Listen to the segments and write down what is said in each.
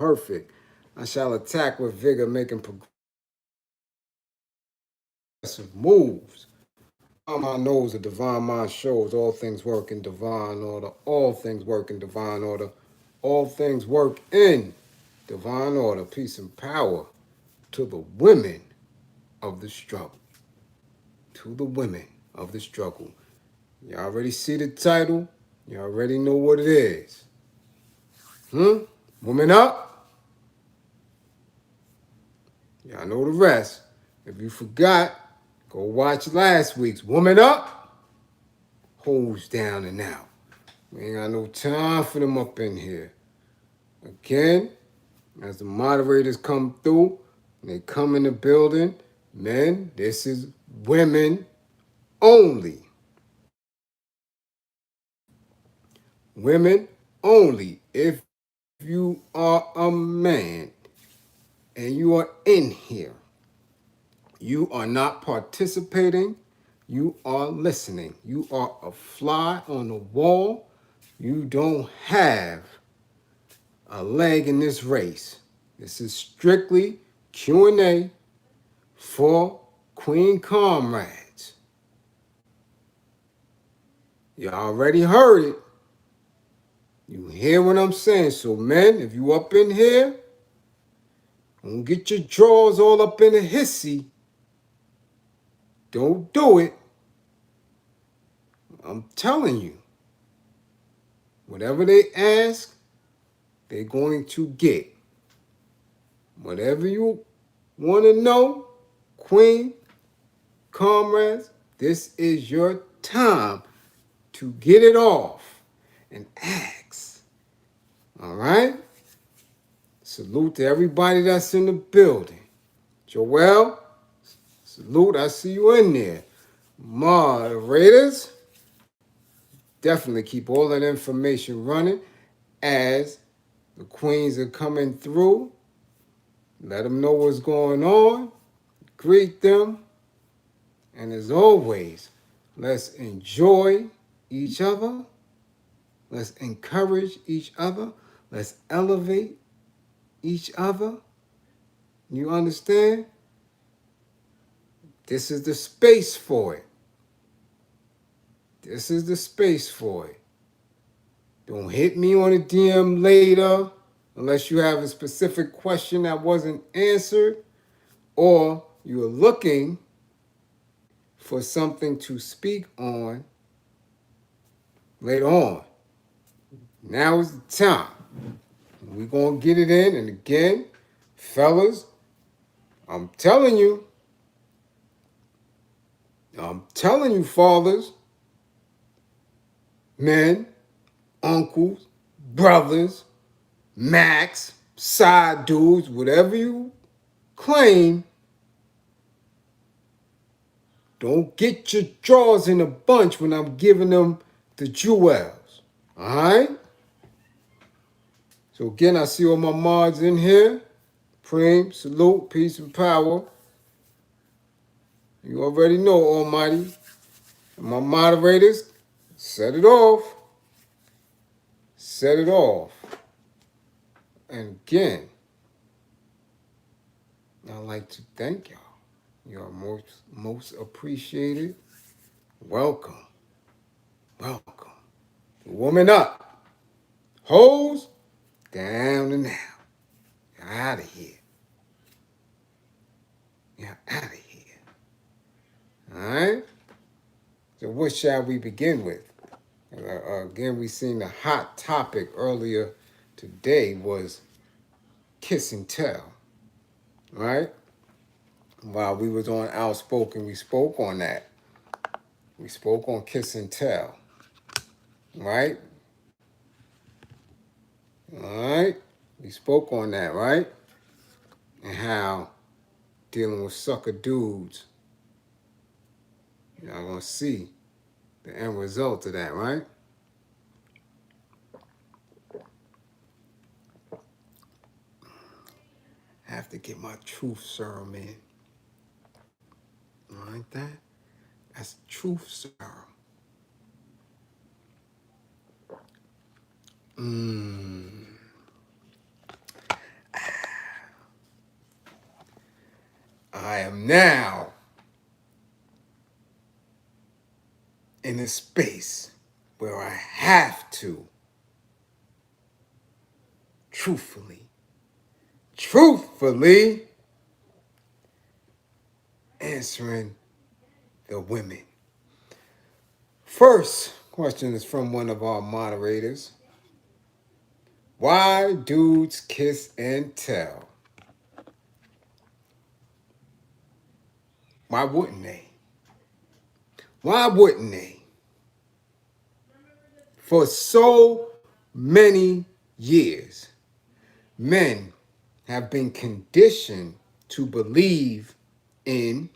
perfect. I shall attack with vigor, making progressive moves. All my knows the divine mind shows all things work in divine order. All things work in divine order. All things work in divine order. Peace and power to the women of the struggle. To the women of the struggle. You already see the title. You already know what it is. Woman up. Y'all know the rest. If you forgot, go watch last week's Woman Up, Hose Down and Out. We ain't got no time for them up in here. Again, as the moderators come through, and they come in the building, men, this is women only. Women only. If you are a man and you are in here, you are not participating, you are listening. You are a fly on the wall. You don't have a leg in this race. This is strictly Q&A for Queen Comrades. You already heard it. You hear what I'm saying. So men, if you up in here, don't get your drawers all up in a hissy. Don't do it. I'm telling you. Whatever they ask, they're going to get. Whatever you want to know, Queen, comrades, this is your time to get it off and ask. All right? Salute to everybody that's in the building. Joel, salute. I see you in there. Moderators, definitely keep all that information running as the queens are coming through. Let them know what's going on. Greet them. And as always, let's enjoy each other. Let's encourage each other. Let's elevate each other. You understand? This is the space for it. This is the space for it. Don't hit me on a DM later unless you have a specific question that wasn't answered or you're looking for something to speak on later on. Now is the time. We're going to get it in. And again, fellas, I'm telling you, fathers, men, uncles, brothers, Max, side dudes, whatever you claim, don't get your drawers in a bunch when I'm giving them the jewels. All right? So again, I see all my mods in here. Preem, salute, peace, and power. You already know, Almighty. And my moderators, set it off. Set it off. And again, I'd like to thank y'all. You are most appreciated. Welcome. Welcome. Woman up. Hoes down and out. You're out of here. You're out of here. All right? So what shall we begin with? Again, we seen the hot topic earlier today was kiss and tell. Right? While we was on Outspoken, we spoke on that. We spoke on kiss and tell. Right? All right? We spoke on that, right? And how dealing with sucker dudes, y'all gonna see the end result of that, right? I have to get my truth serum in. All right, that's truth serum. I am now in a space where I have to truthfully answering the women. First question is from one of our moderators. Why dudes kiss and tell? Why wouldn't they? Why wouldn't they? For so many years, men have been conditioned to believe in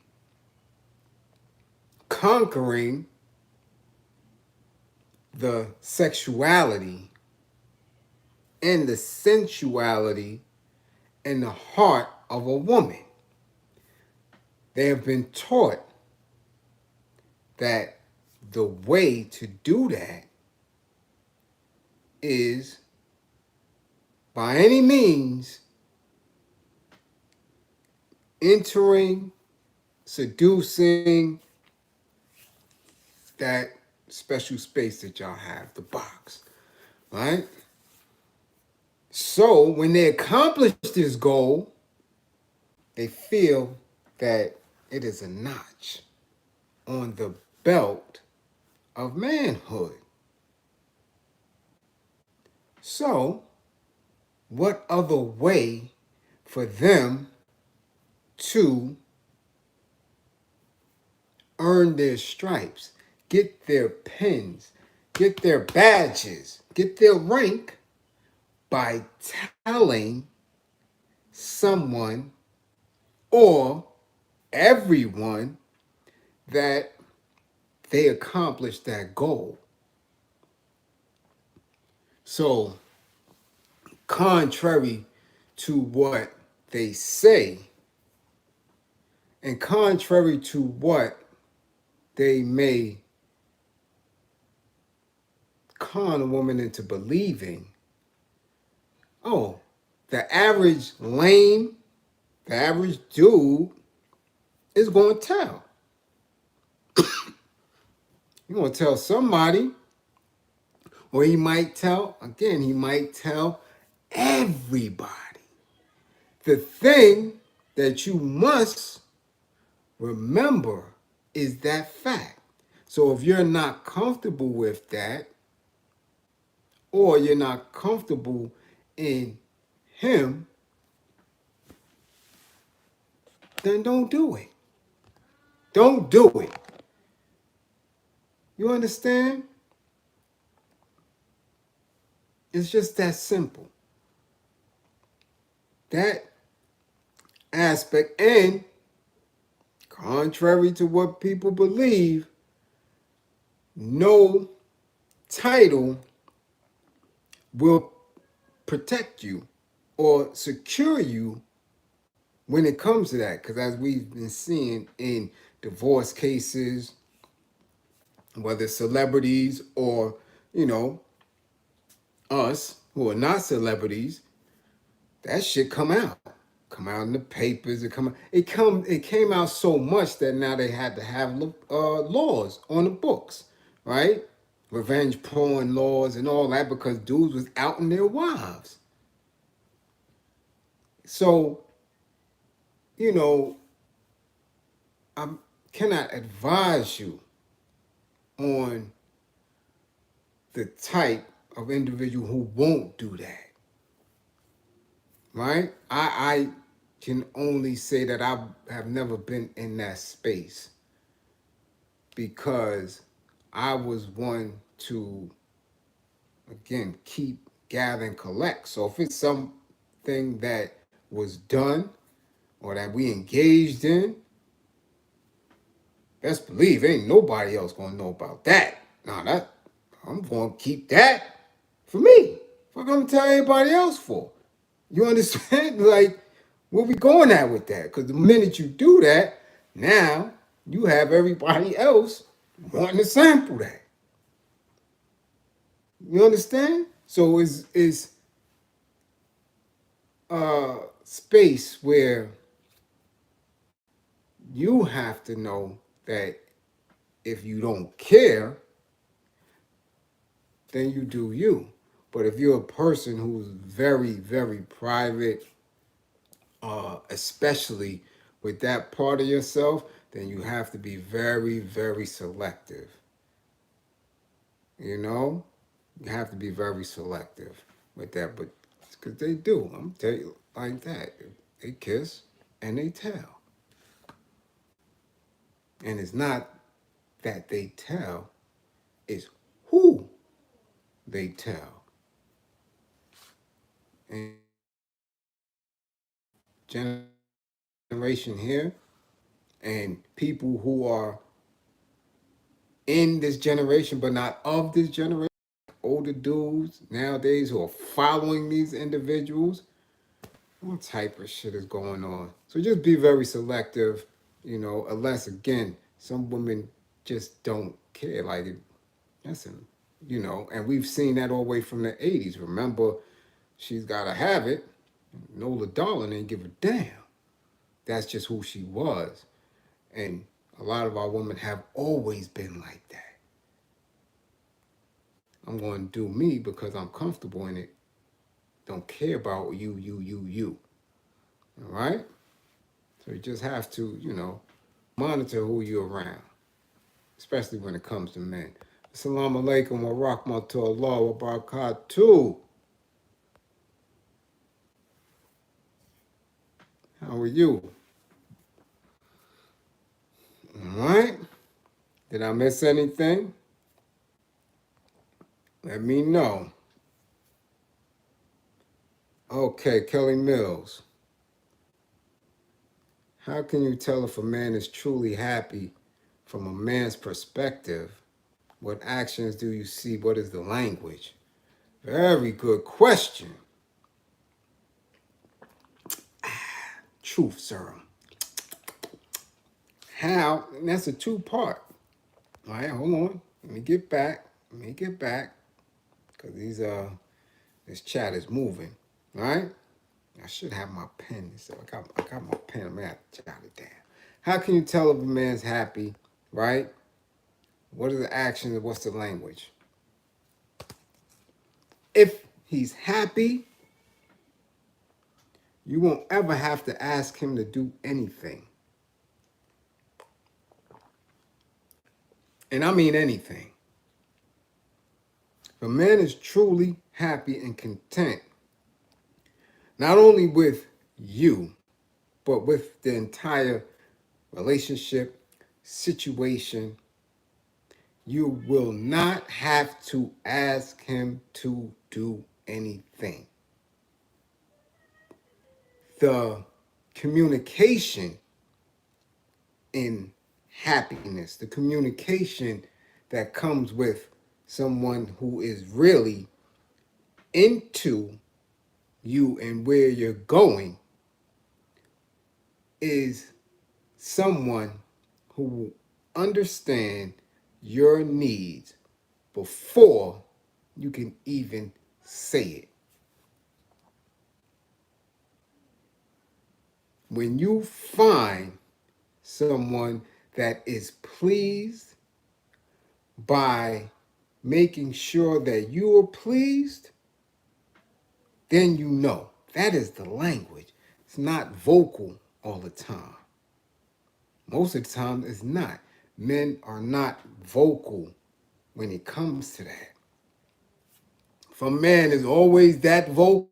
conquering the sexuality and the sensuality in the heart of a woman. They have been taught that the way to do that is by any means entering, seducing that special space that y'all have, the box, right? So when they accomplish this goal, they feel that it is a notch on the belt of manhood. So, what other way for them to earn their stripes, get their pins, get their badges, get their rank by telling someone or everyone that they accomplished that goal? So, contrary to what they say, and contrary to what they may con a woman into believing, oh, the average lame, the average dude is going to tell. He's going to tell somebody, or he might tell everybody. The thing that you must remember is that fact. So if you're not comfortable with that, or you're not comfortable in him, then don't do it. Don't do it. You understand? It's just that simple. That aspect, and contrary to what people believe, no title will protect you or secure you when it comes to that. Because as we've been seeing in divorce cases, whether celebrities or, us who are not celebrities, that shit come out in the papers. It came out so much that now they had to have laws on the books, right? Revenge porn laws and all that, because dudes was outing their wives. So, I cannot advise you on the type of individual who won't do that, right? I can only say that I have never been in that space, because I was one to, again, keep, gather, and collect. So if it's something that was done or that we engaged in, best believe ain't nobody else gonna know about that. That I'm gonna keep that for me. What I'm gonna tell everybody else for? You understand? Like, where we going at with that? Because the minute you do that, now you have everybody else wanting to sample that. You understand? So it's space where you have to know that if you don't care, then you do you. But if you're a person who's very, very private, especially with that part of yourself, then you have to be very, very selective. You know, you have to be very selective with that. But because they do, I'm telling you like that. They kiss and they tell, and it's not that they tell; it's who they tell. And generation here, and people who are in this generation but not of this generation, older dudes nowadays who are following these individuals, all type of shit is going on. So just be very selective, unless again, some women just don't care. Like, listen, and we've seen that all the way from the 80s. Remember, she's gotta have it. Nola Darling ain't give a damn. That's just who she was. And a lot of our women have always been like that. I'm going to do me because I'm comfortable in it. Don't care about you. All right? So you just have to, monitor who you're around, especially when it comes to men. Assalamu alaikum wa rahmatullahi wa barakatuh. How are you? All right? Did I miss anything? Let me know. Okay, Kelly Mills. How can you tell if a man is truly happy from a man's perspective? What actions do you see? What is the language? Very good question. Truth serum. How? And that's a two-part. All right, hold on. Let me get back. Because this chat is moving. All right? I should have my pen. So I got my pen. I'm going to have to jot it down. How can you tell if a man's happy, right? What are the actions and what's the language? If he's happy, you won't ever have to ask him to do anything. And I mean anything. If a man is truly happy and content, not only with you, but with the entire relationship, situation, you will not have to ask him to do anything. The communication in happiness, the communication that comes with someone who is really into you and where you're going, is someone who will understand your needs before you can even say it. When you find someone that is pleased by making sure that you are pleased, then you know. That is the language. It's not vocal all the time. Most of the time, it's not. Men are not vocal when it comes to that. If a man is always that vocal,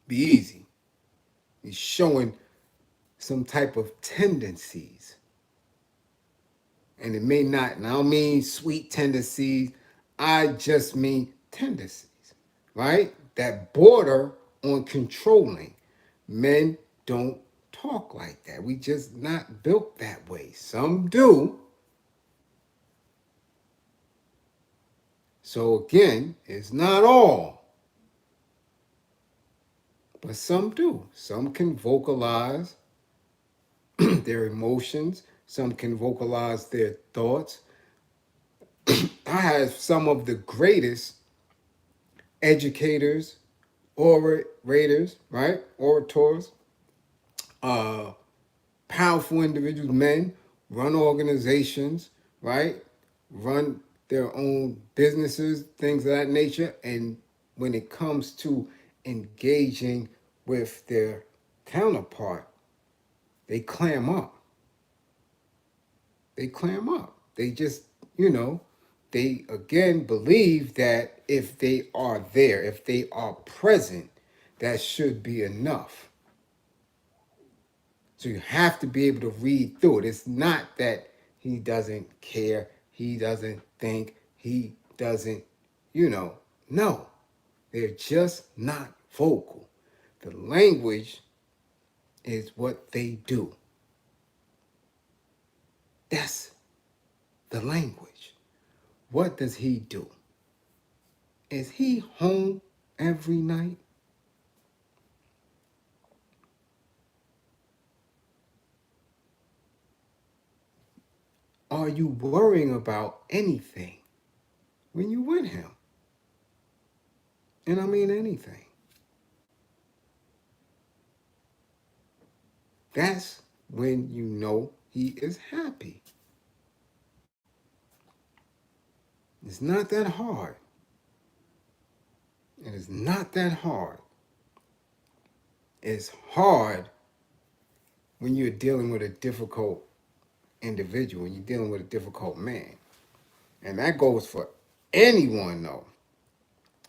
be easy. He's showing some type of tendencies. And it may not, and I don't mean sweet tendencies, I just mean tendencies, right? That border on controlling. Men don't talk like that. We just not built that way. Some do. So again, it's not all. But some do. Some can vocalize their emotions. Some can vocalize their thoughts. I have some of the greatest educators, orators, right? Orators uh, powerful individuals, men, run organizations, right? Run their own businesses, things of that nature. And when it comes to engaging with their counterpart, they clam up. They clam up. They just, you know, they again believe that if they are there, if they are present, that should be enough. So you have to be able to read through it. It's not that he doesn't care, he doesn't think, he doesn't, no. They're just not vocal. The language is what they do. That's the language. What does he do? Is he home every night? Are you worrying about anything when you with him? And I mean anything. That's when you know he is happy. It's not that hard. It is not that hard. It's hard when you're dealing with a difficult individual, when you're dealing with a difficult man. And that goes for anyone, though.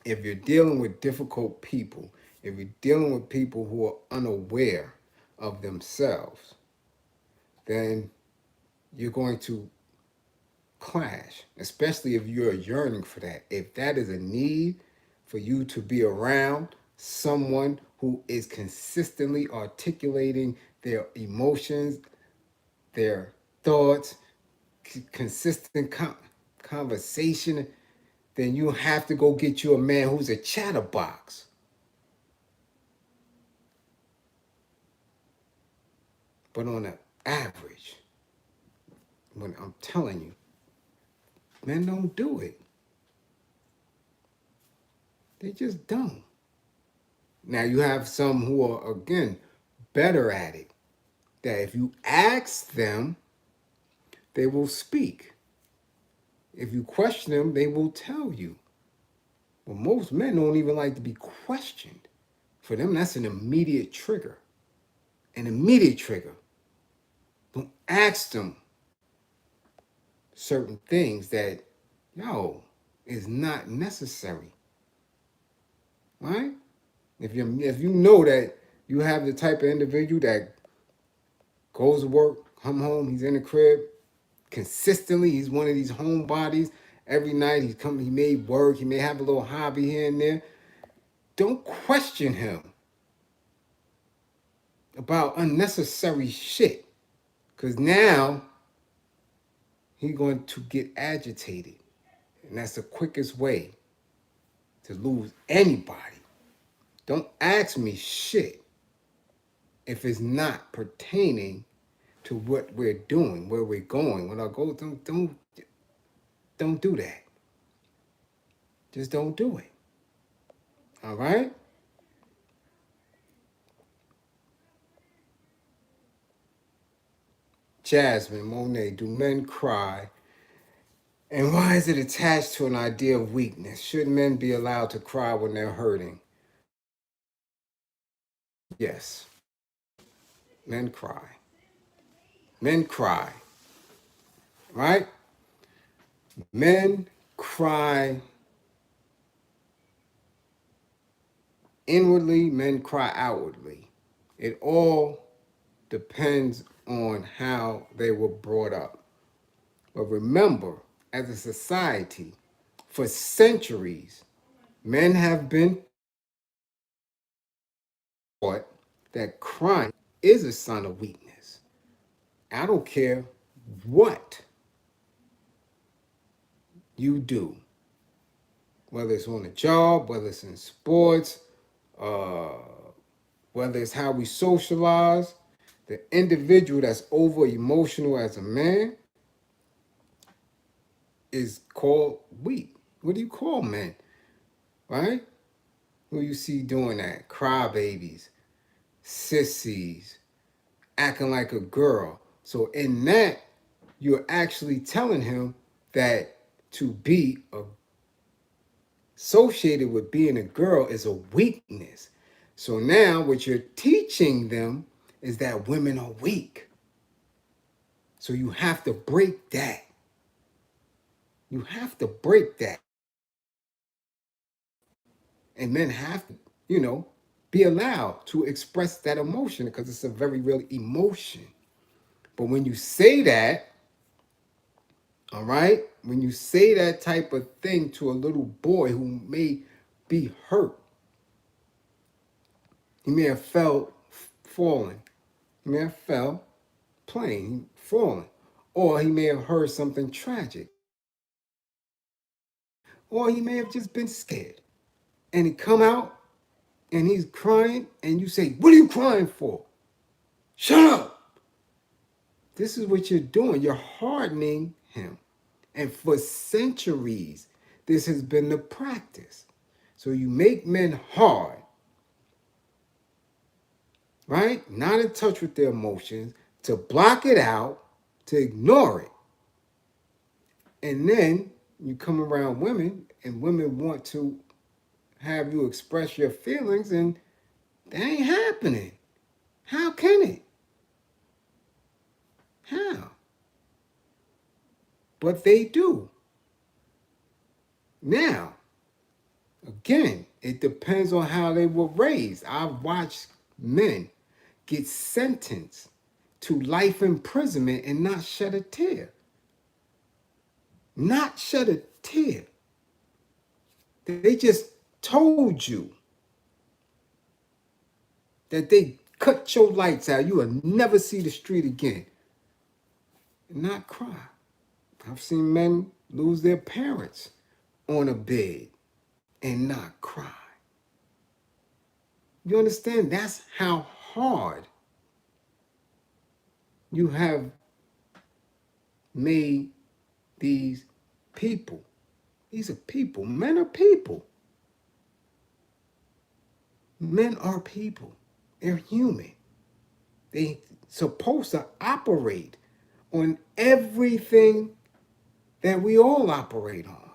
If you're dealing with difficult people, if you're dealing with people who are unaware of themselves, then you're going to clash, especially if you're yearning for that. If that is a need for you to be around someone who is consistently articulating their emotions, their thoughts, consistent conversation, then you have to go get you a man who's a chatterbox. But on an average, when I'm telling you, men don't do it. They just don't. Now you have some who are, again, better at it. That if you ask them, they will speak. If you question them, they will tell you. Well, most men don't even like to be questioned. For them, that's an immediate trigger. An immediate trigger. Don't ask them certain things that, is not necessary. Right? If you know that you have the type of individual that goes to work, come home, he's in the crib consistently, he's one of these homebodies. Every night he may work, he may have a little hobby here and there. Don't question him about unnecessary shit. Because now he's going to get agitated. And that's the quickest way to lose anybody. Don't ask me shit if it's not pertaining to what we're doing, where we're going, when our goals. Don't do that. Just don't do it. All right? Jasmine, Monet, do men cry? And why is it attached to an idea of weakness? Should men be allowed to cry when they're hurting? Yes, men cry. Men cry, right? Men cry inwardly, men cry outwardly. It all depends on how they were brought up. But remember, as a society, for centuries, men have been taught that crying is a sign of weakness. I don't care what you do, whether it's on the job, whether it's in sports, uh, whether it's how we socialize. The individual that's over emotional as a man is called weak. What do you call men? Right? Who you see doing that? Crybabies, sissies, acting like a girl. So in that, you're actually telling him that to be associated with being a girl is a weakness. So now what you're teaching them is that women are weak. So you have to break that. You have to break that. And men have to, you know, be allowed to express that emotion because it's a very real emotion. But when you say that, all right, when you say that type of thing to a little boy who may be hurt, he may have fallen, he may have fell playing, fallen, or he may have heard something tragic, or he may have just been scared, and he come out and he's crying, and you say, "What are you crying for? Shut up!" This is what you're doing. You're hardening him. And for centuries, this has been the practice. So you make men hard, right? Not in touch with their emotions, to block it out, to ignore it. And then you come around women, and women want to have you express your feelings, and that ain't happening. How can it? How? But they do. Now, again, it depends on how they were raised. I've watched men get sentenced to life imprisonment and not shed a tear. Not shed a tear. They just told you that they cut your lights out. You will never see the street again. And not cry. I've seen men lose their parents on a bed and not cry. You understand? That's how hard you have made these people. These are people. Men are people. Men are people. They're human. They supposed to operate on everything that we all operate on.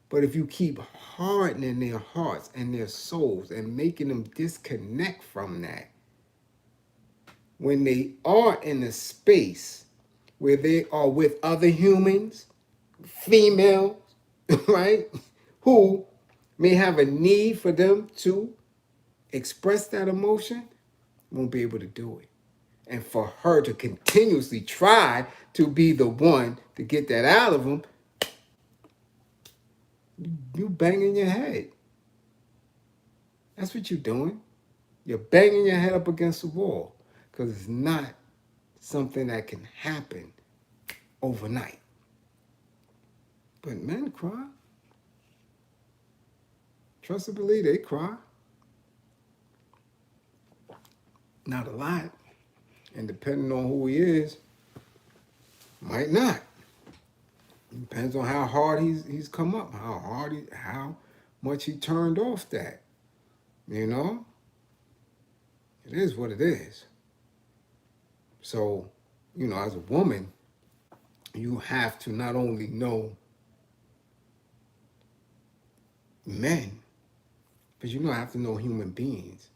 But if you keep hardening their hearts and their souls and making them disconnect from that, when they are in a space where they are with other humans, females, right, who may have a need for them to express that emotion, won't be able to do it. And for her to continuously try to be the one to get that out of them, you banging your head. That's what you're doing. You're banging your head up against the wall because it's not something that can happen overnight. But men cry. Trust and believe, they cry. Not a lot. And depending on who he is, might not. Depends on how hard he's come up, how much he turned off that. You know? It is what it is. So, you know, as a woman, you have to not only know men, but you have to know human beings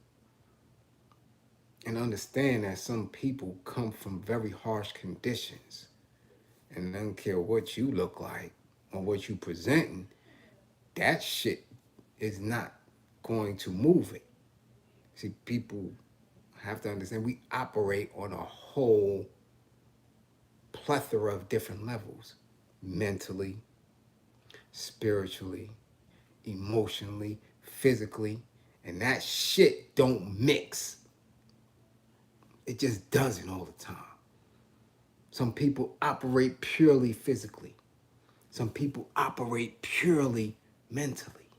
and understand that some people come from very harsh conditions. And I don't care what you look like or what you presenting, that shit is not going to move it. See, people have to understand we operate on a whole plethora of different levels: mentally, spiritually, emotionally, physically, and that shit don't mix. It just doesn't all the time. Some people operate purely physically. Some people operate purely mentally.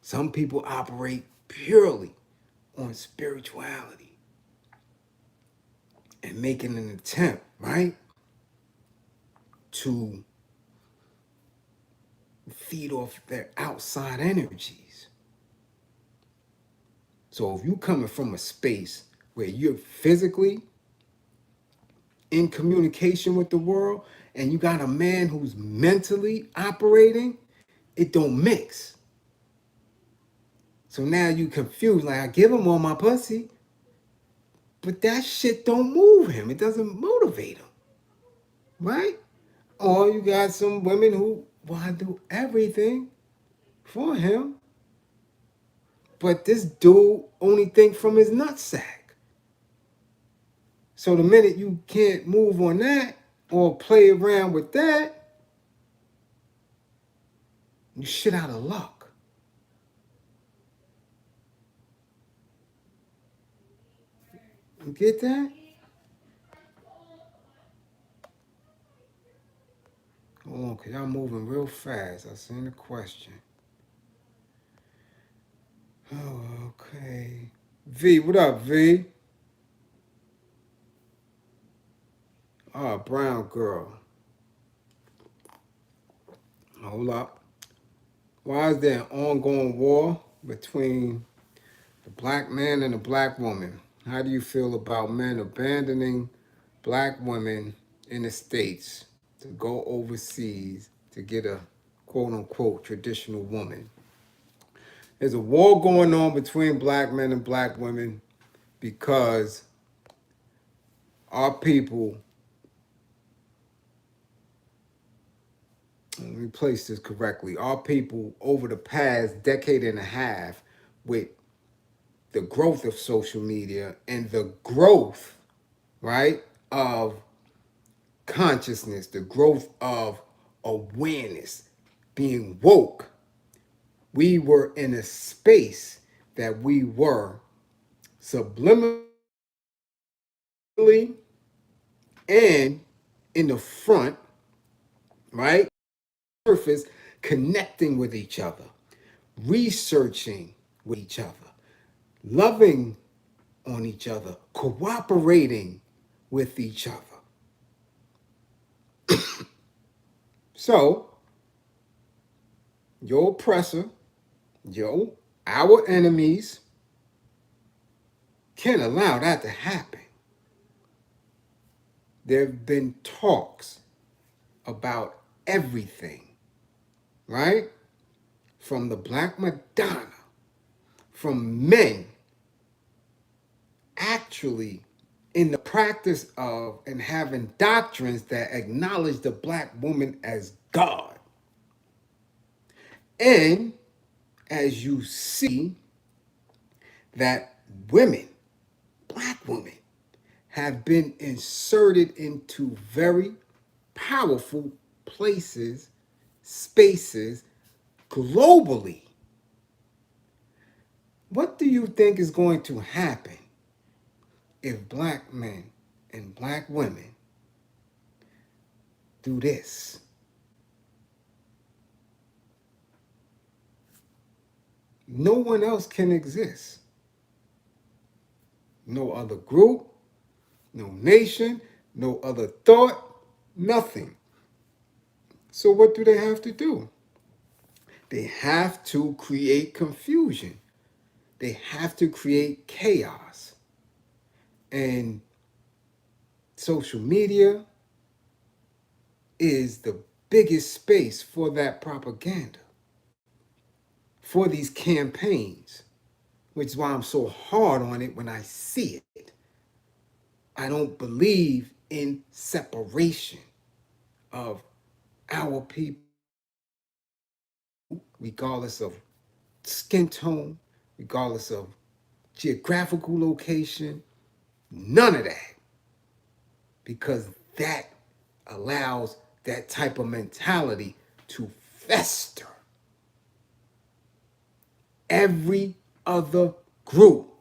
Some people operate purely on spirituality and making an attempt, right, to feed off their outside energies. So if you coming from a space where you're physically in communication with the world and you got a man who's mentally operating, it don't mix. So now you confused, like I give him all my pussy, but that shit don't move him. It doesn't motivate him, right? Or you got some women who want to do everything for him, but this dude only think from his nutsack. So the minute you can't move on that or play around with that, you shit out of luck. You get that? Hold on, cause y'all moving real fast. I seen the question. Oh, okay. V, what up, V? Oh, brown girl. Hold up. Why is there an ongoing war between the black man and the black woman? How do you feel about men abandoning black women in the States to go overseas to get a quote unquote traditional woman? There's a war going on between black men and black women because our people, let me place this correctly, our people over the past decade and a half, with the growth of social media and the growth, right, of consciousness, the growth of awareness, being woke, we were in a space that we were subliminally and in the front, right, surface, connecting with each other, researching with each other, loving on each other, cooperating with each other. So, your oppressor, our enemies, can't allow that to happen. There have been talks about everything, right? From the Black Madonna, from men actually in the practice of and having doctrines that acknowledge the black woman as God. And as you see that women, black women, have been inserted into very powerful places, spaces, globally. What do you think is going to happen if black men and black women do this? No one else can exist. No other group, no nation, no other thought, nothing. So what do they have to do? They have to create confusion. They have to create chaos. And social media is the biggest space for that propaganda, for these campaigns, which is why I'm so hard on it when I see it. I don't believe in separation of our people, regardless of skin tone, regardless of geographical location, none of that. Because that allows that type of mentality to fester. Every other group,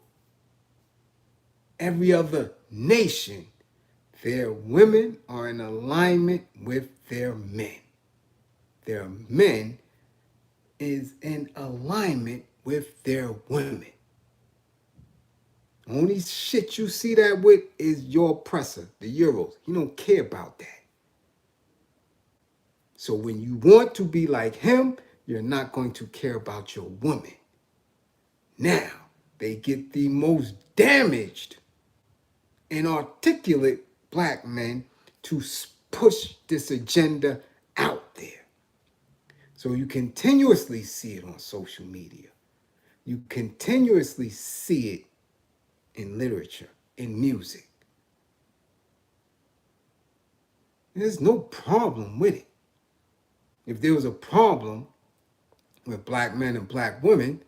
every other nation, their women are in alignment with their men. Their men is in alignment with their women. Only shit you see that with is your oppressor, the Euros. He don't care about that. So when you want to be like him, you're not going to care about your woman. Now, they get the most damaged and articulate black men to push this agenda out there. So you continuously see it on social media. You continuously see it in literature, in music. There's no problem with it. If there was a problem with black men and black women,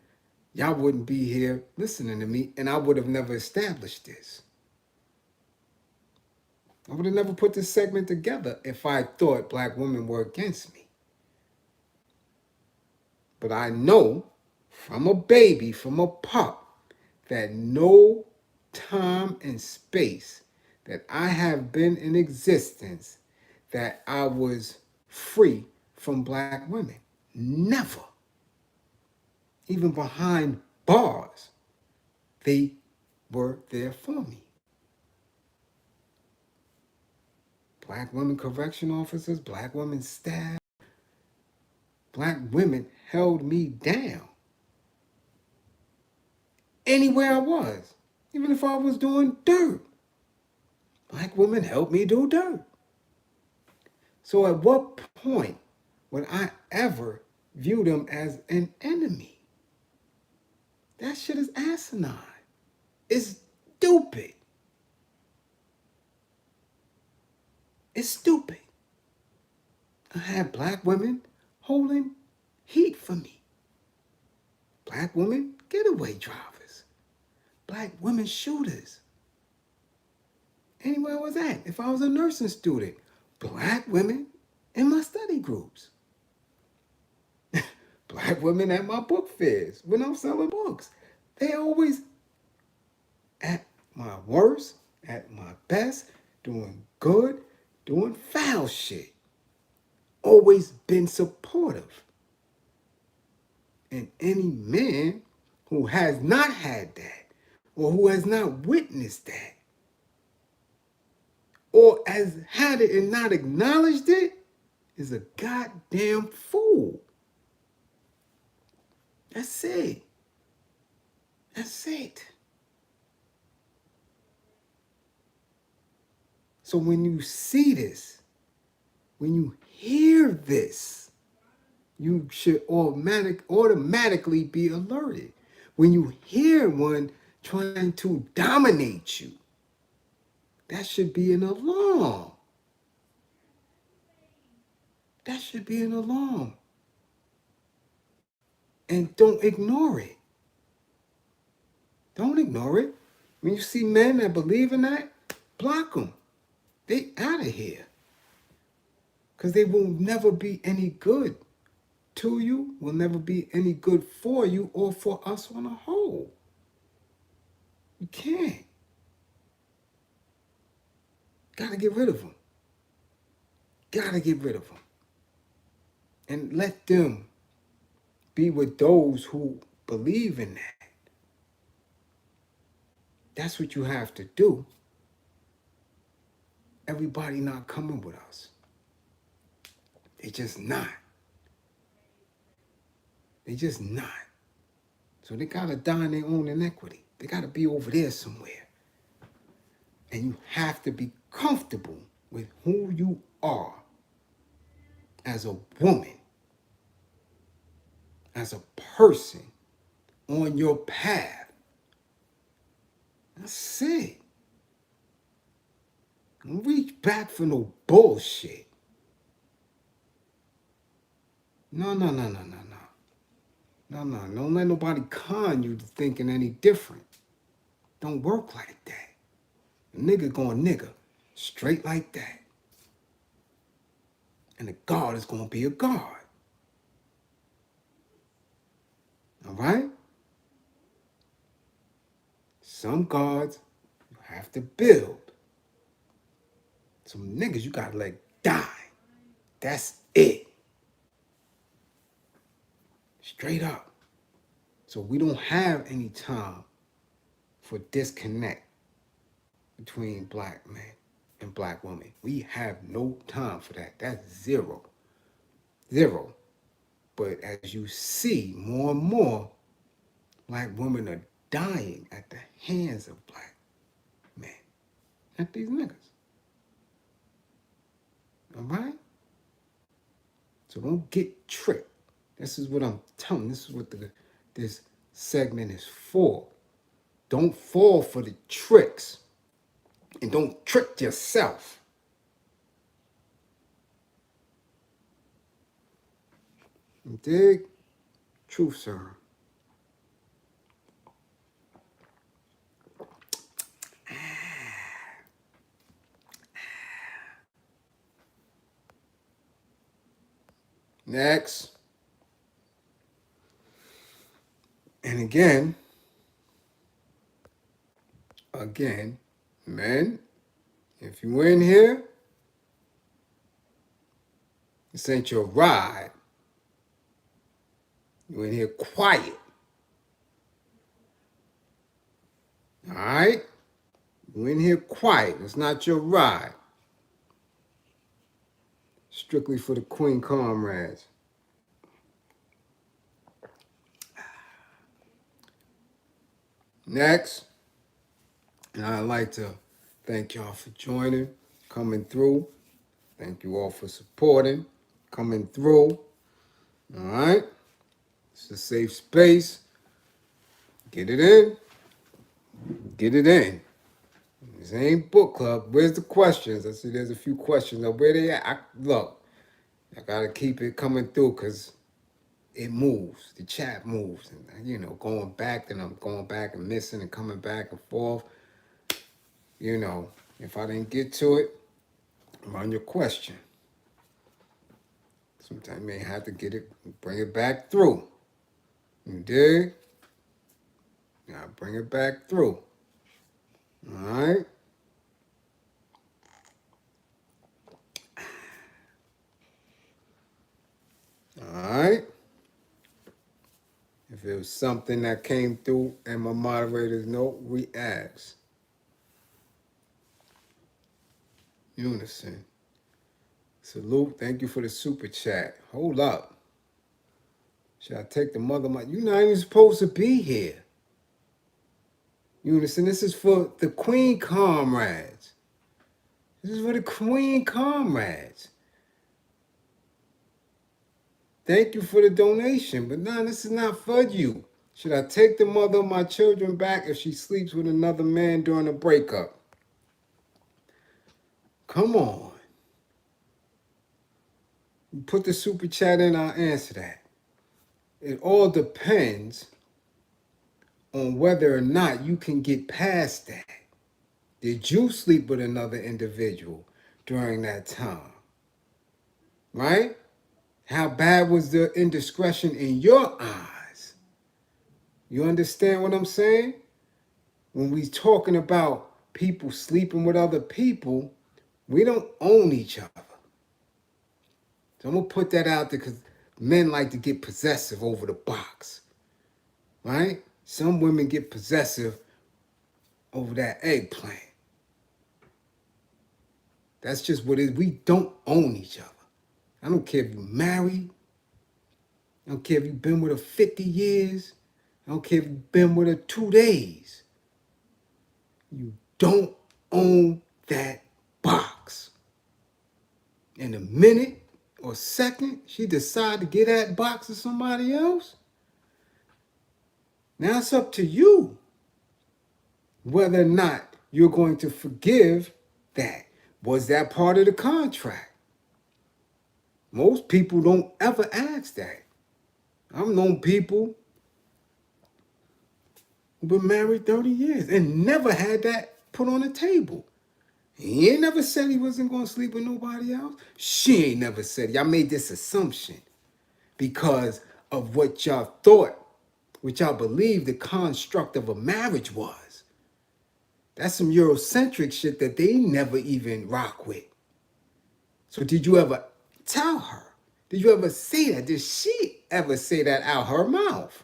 y'all wouldn't be here listening to me, and I would have never established this. I would have never put this segment together if I thought black women were against me. But I know from a baby, from a pup, that no time and space that I have been in existence that I was free from black women. Never. Even behind bars, they were there for me. Black women correction officers, black women staff, black women held me down. Anywhere I was, even if I was doing dirt, black women helped me do dirt. So at what point would I ever view them as an enemy? That shit is asinine. It's stupid. It's stupid. I had black women holding heat for me. Black women getaway drivers. Black women shooters. Anywhere I was at, if I was a nursing student, black women in my study groups. Black women at my book fairs when I'm selling books. They always at my worst, at my best, doing good, doing foul shit. Always been supportive. And any man who has not had that, or who has not witnessed that, or has had it and not acknowledged it, is a goddamn fool. That's it. That's it. So when you see this, when you hear this, you should automatically be alerted. When you hear one trying to dominate you, that should be an alarm. That should be an alarm. And don't ignore it. Don't ignore it. When you see men that believe in that, block them. They out of here. Because they will never be any good to you, will never be any good for you or for us on a whole. You can't. Gotta get rid of them. Gotta get rid of them. And let them be with those who believe in that. That's what you have to do. Everybody not coming with us. They just not. They just not. So they gotta die in their own inequity. They gotta be over there somewhere. And you have to be comfortable with who you are as a woman, as a person on your path. That's it. Don't reach back for no bullshit. No. Don't let nobody con you to thinking any different. Don't work like that. A nigga going nigga. Straight like that. And a guard is going to be a guard. All right? Some guards you have to build. Some niggas you got to let die. That's it. Straight up. So we don't have any time for disconnect between black men and black women. We have no time for that. That's zero. Zero. But as you see more and more, black women are dying at the hands of black men. at these niggas. All right? So don't get tricked. This is what I'm telling you. This is what this segment is for. Don't fall for the tricks. And don't trick yourself. You dig? Truth, sir. Next. And again, men, if you in here, this ain't your ride. You in here quiet. All right? You in here quiet. It's not your ride. Strictly for the queen comrades. Next, and I'd like to thank y'all for joining, coming through. Thank you all for supporting, coming through. All right? It's a safe space. Get it in. Get it in. This ain't book club. Where's the questions? I see there's a few questions. Now, where they at? Look, I got to keep it coming through because it moves. The chat moves. And, you know, going back, then I'm going back and missing and coming back and forth. You know, if I didn't get to it, run your question. Sometimes you may have to get it, bring it back through. You dig? Now bring it back through. All right? All right? If it was something that came through and my moderators note, we ask. Unison. Salute. Thank you for the super chat. Hold up. Should I take the mother? You're not even supposed to be here. Unison. This is for the queen comrades. This is for the queen comrades. Thank you for the donation, but no, this is not for you. Should I take the mother of my children back if she sleeps with another man during a breakup? Come on. Put the super chat in, I'll answer that. It all depends on whether or not you can get past that. Did you sleep with another individual during that time? Right? How bad was the indiscretion in your eyes? You understand what I'm saying? When we talking about people sleeping with other people, we don't own each other. So I'm going to put that out there because men like to get possessive over the box. Right? Some women get possessive over that eggplant. That's just what it is. We don't own each other. I don't care if you're married. I don't care if you've been with her 50 years. I don't care if you've been with her 2 days. You don't own that box. In a minute or second, she decide to get that box to somebody else. Now it's up to you whether or not you're going to forgive that. Was that part of the contract? Most people don't ever ask that. I've known people who've been married 30 years and never had that put on the table. He ain't never said he wasn't going to sleep with nobody else. She ain't never said. Y'all made this assumption because of what y'all thought, what y'all believed the construct of a marriage was. That's some Eurocentric shit that they never even rock with. So did you ever tell her? Did you ever say that? Did she ever say that out her mouth?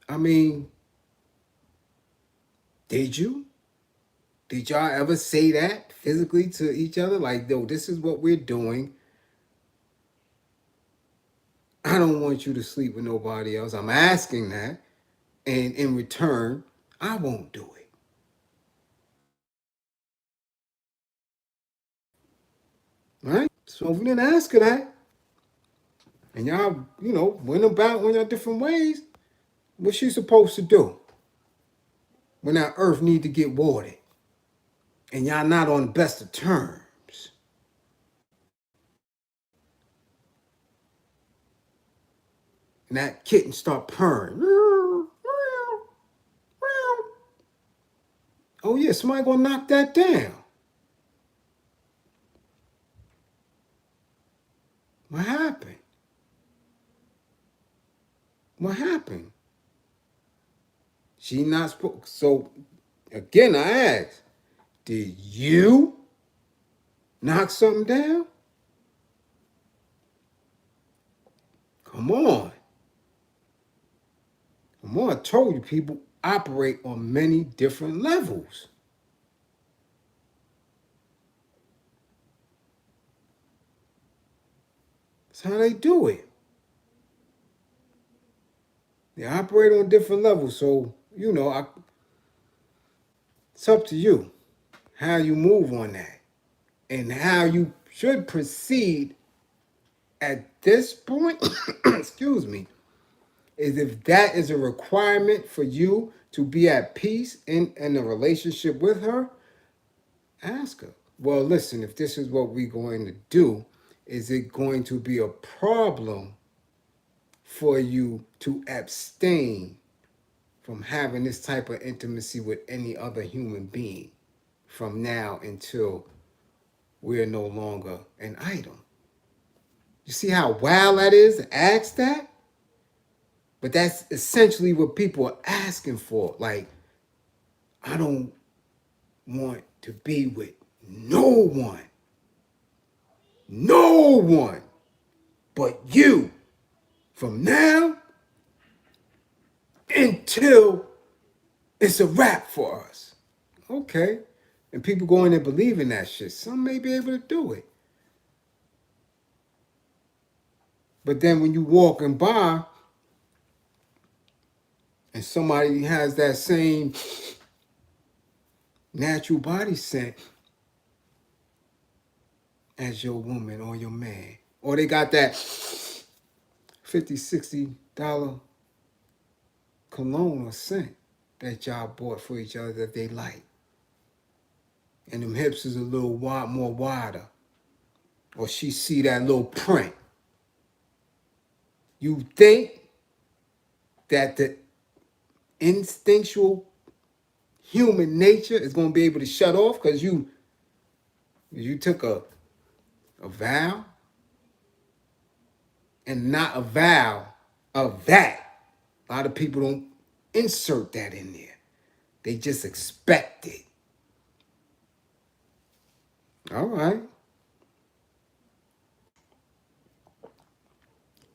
I mean, did you? Did y'all ever say that physically to each other? Like, yo, this is what we're doing. I don't want you to sleep with nobody else. I'm asking that. And in return, I won't do it. Right? So if we didn't ask her that, and y'all, went about on your different ways, what's she supposed to do when that earth need to get watered? And y'all not on the best of terms. And that kitten start purring. Oh yeah, somebody gonna knock that down. What happened? What happened? She not supposed. So again, I ask, did you knock something down? Come on. Come on, I told you people operate on many different levels. That's how they do it. They operate on different levels. So, it's up to you how you move on that and how you should proceed at this point. Excuse me. Is if that is a requirement for you to be at peace in a relationship with her, ask her. Well, listen, if this is what we're going to do, is it going to be a problem for you to abstain from having this type of intimacy with any other human being from now until we're no longer an item? You see how wild that is to ask that? But that's essentially what people are asking for. Like, I don't want to be with no one but you from now until it's a wrap for us. Okay. And people go in there believing that shit. Some may be able to do it. But then when you walking by and somebody has that same natural body scent as your woman or your man, or they got that $50, $60 cologne or scent that y'all bought for each other that they like, and them hips is a little more wider, or she see that little print, you think that the instinctual human nature is going to be able to shut off because you took a vow, and not a vow of that. A lot of people don't insert that in there. They just expect it. All right.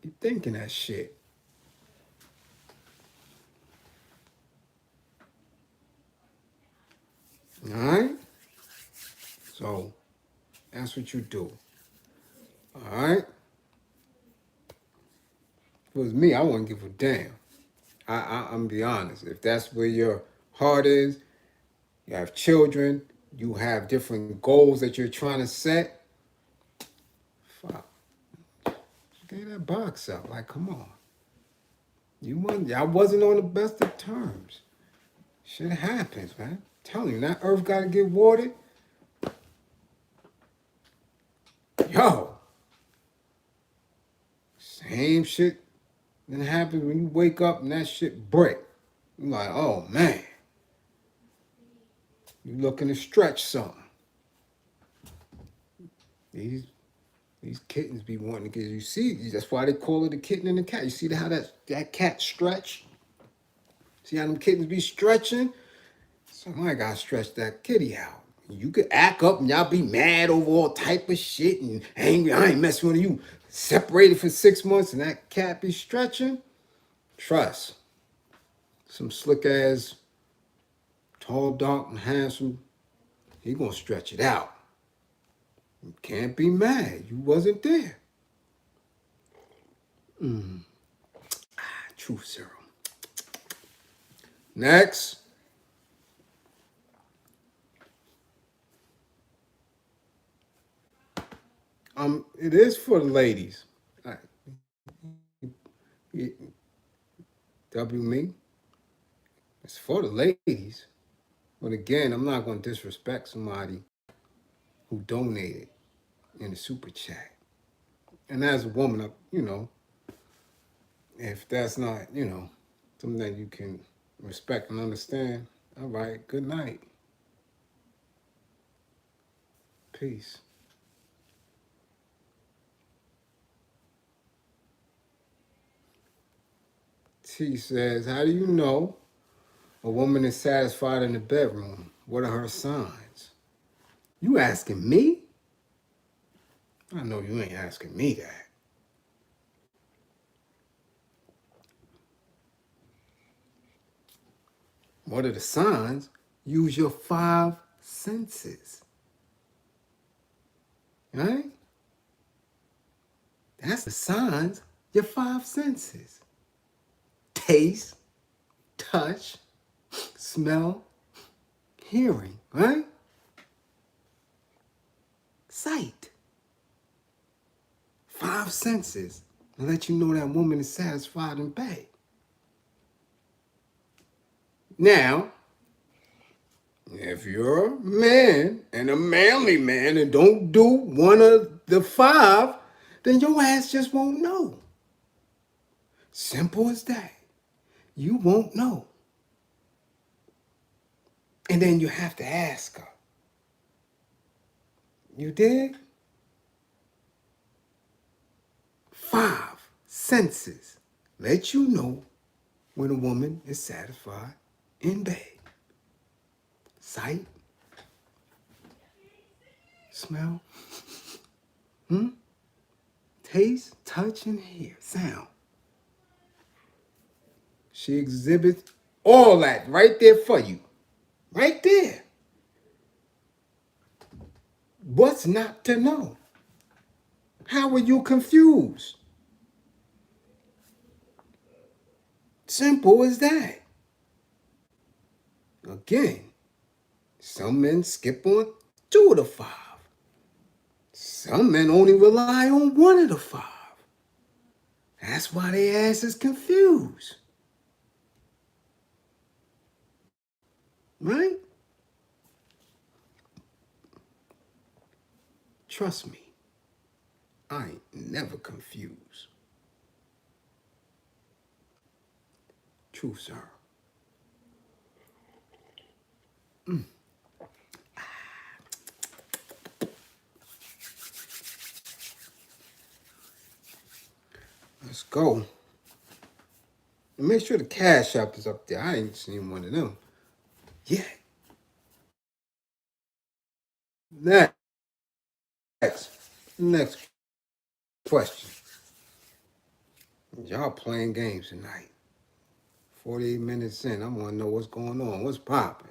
You thinking that shit. All right? So that's what you do. All right? If it was me, I wouldn't give a damn. I'm gonna be honest. If that's where your heart is, you have children, you have different goals that you're trying to set, fuck. Get that box up. Like, come on. Y'all wasn't on the best of terms. Shit happens, man. I'm telling you, that earth gotta get watered. Yo. Same shit that happens when you wake up and that shit break. You're like, oh man. You looking to stretch something. These kittens be wanting to get you see. That's why they call it a kitten and a cat. You see how that cat stretch? See how them kittens be stretching? Somebody gotta stretch that kitty out. You could act up and y'all be mad over all type of shit and angry. I ain't messing with you. Separated for 6 months and that cat be stretching. Trust. Some slick ass, tall, dark, and handsome. He gonna stretch it out. You can't be mad. You wasn't there. Truth serum. Next. It is for the ladies. W me. It's for the ladies. But again, I'm not going to disrespect somebody who donated in the super chat. And as a woman, if that's not, something that you can respect and understand, all right, good night. Peace. T says, how do you know a woman is satisfied in the bedroom? What are her signs? You asking me? I know you ain't asking me that. What are the signs? Use your 5 senses. Right? That's the signs, your 5 senses. Taste, touch, smell, hearing, right? Sight. 5 senses to let you know that woman is satisfied in bed. Now, if you're a man and a manly man and don't do one of the 5, then your ass just won't know. Simple as that. You won't know. And then you have to ask her. You dig? 5 senses let you know when a woman is satisfied in bed. Sight, smell, taste, touch, and hear. Sound. She exhibits all that right there for you. Right there. What's not to know? How are you confused? Simple as that. Again, some men skip on 2 of the 5. Some men only rely on 1 of the 5. That's why their ass is confused. Right? Trust me, I ain't never confused. Truth, sir. Let's go. And make sure the Cash App is up there. I ain't seen one of them yet. Next question. Y'all playing games tonight. 48 minutes in. I want to know what's going on. What's popping?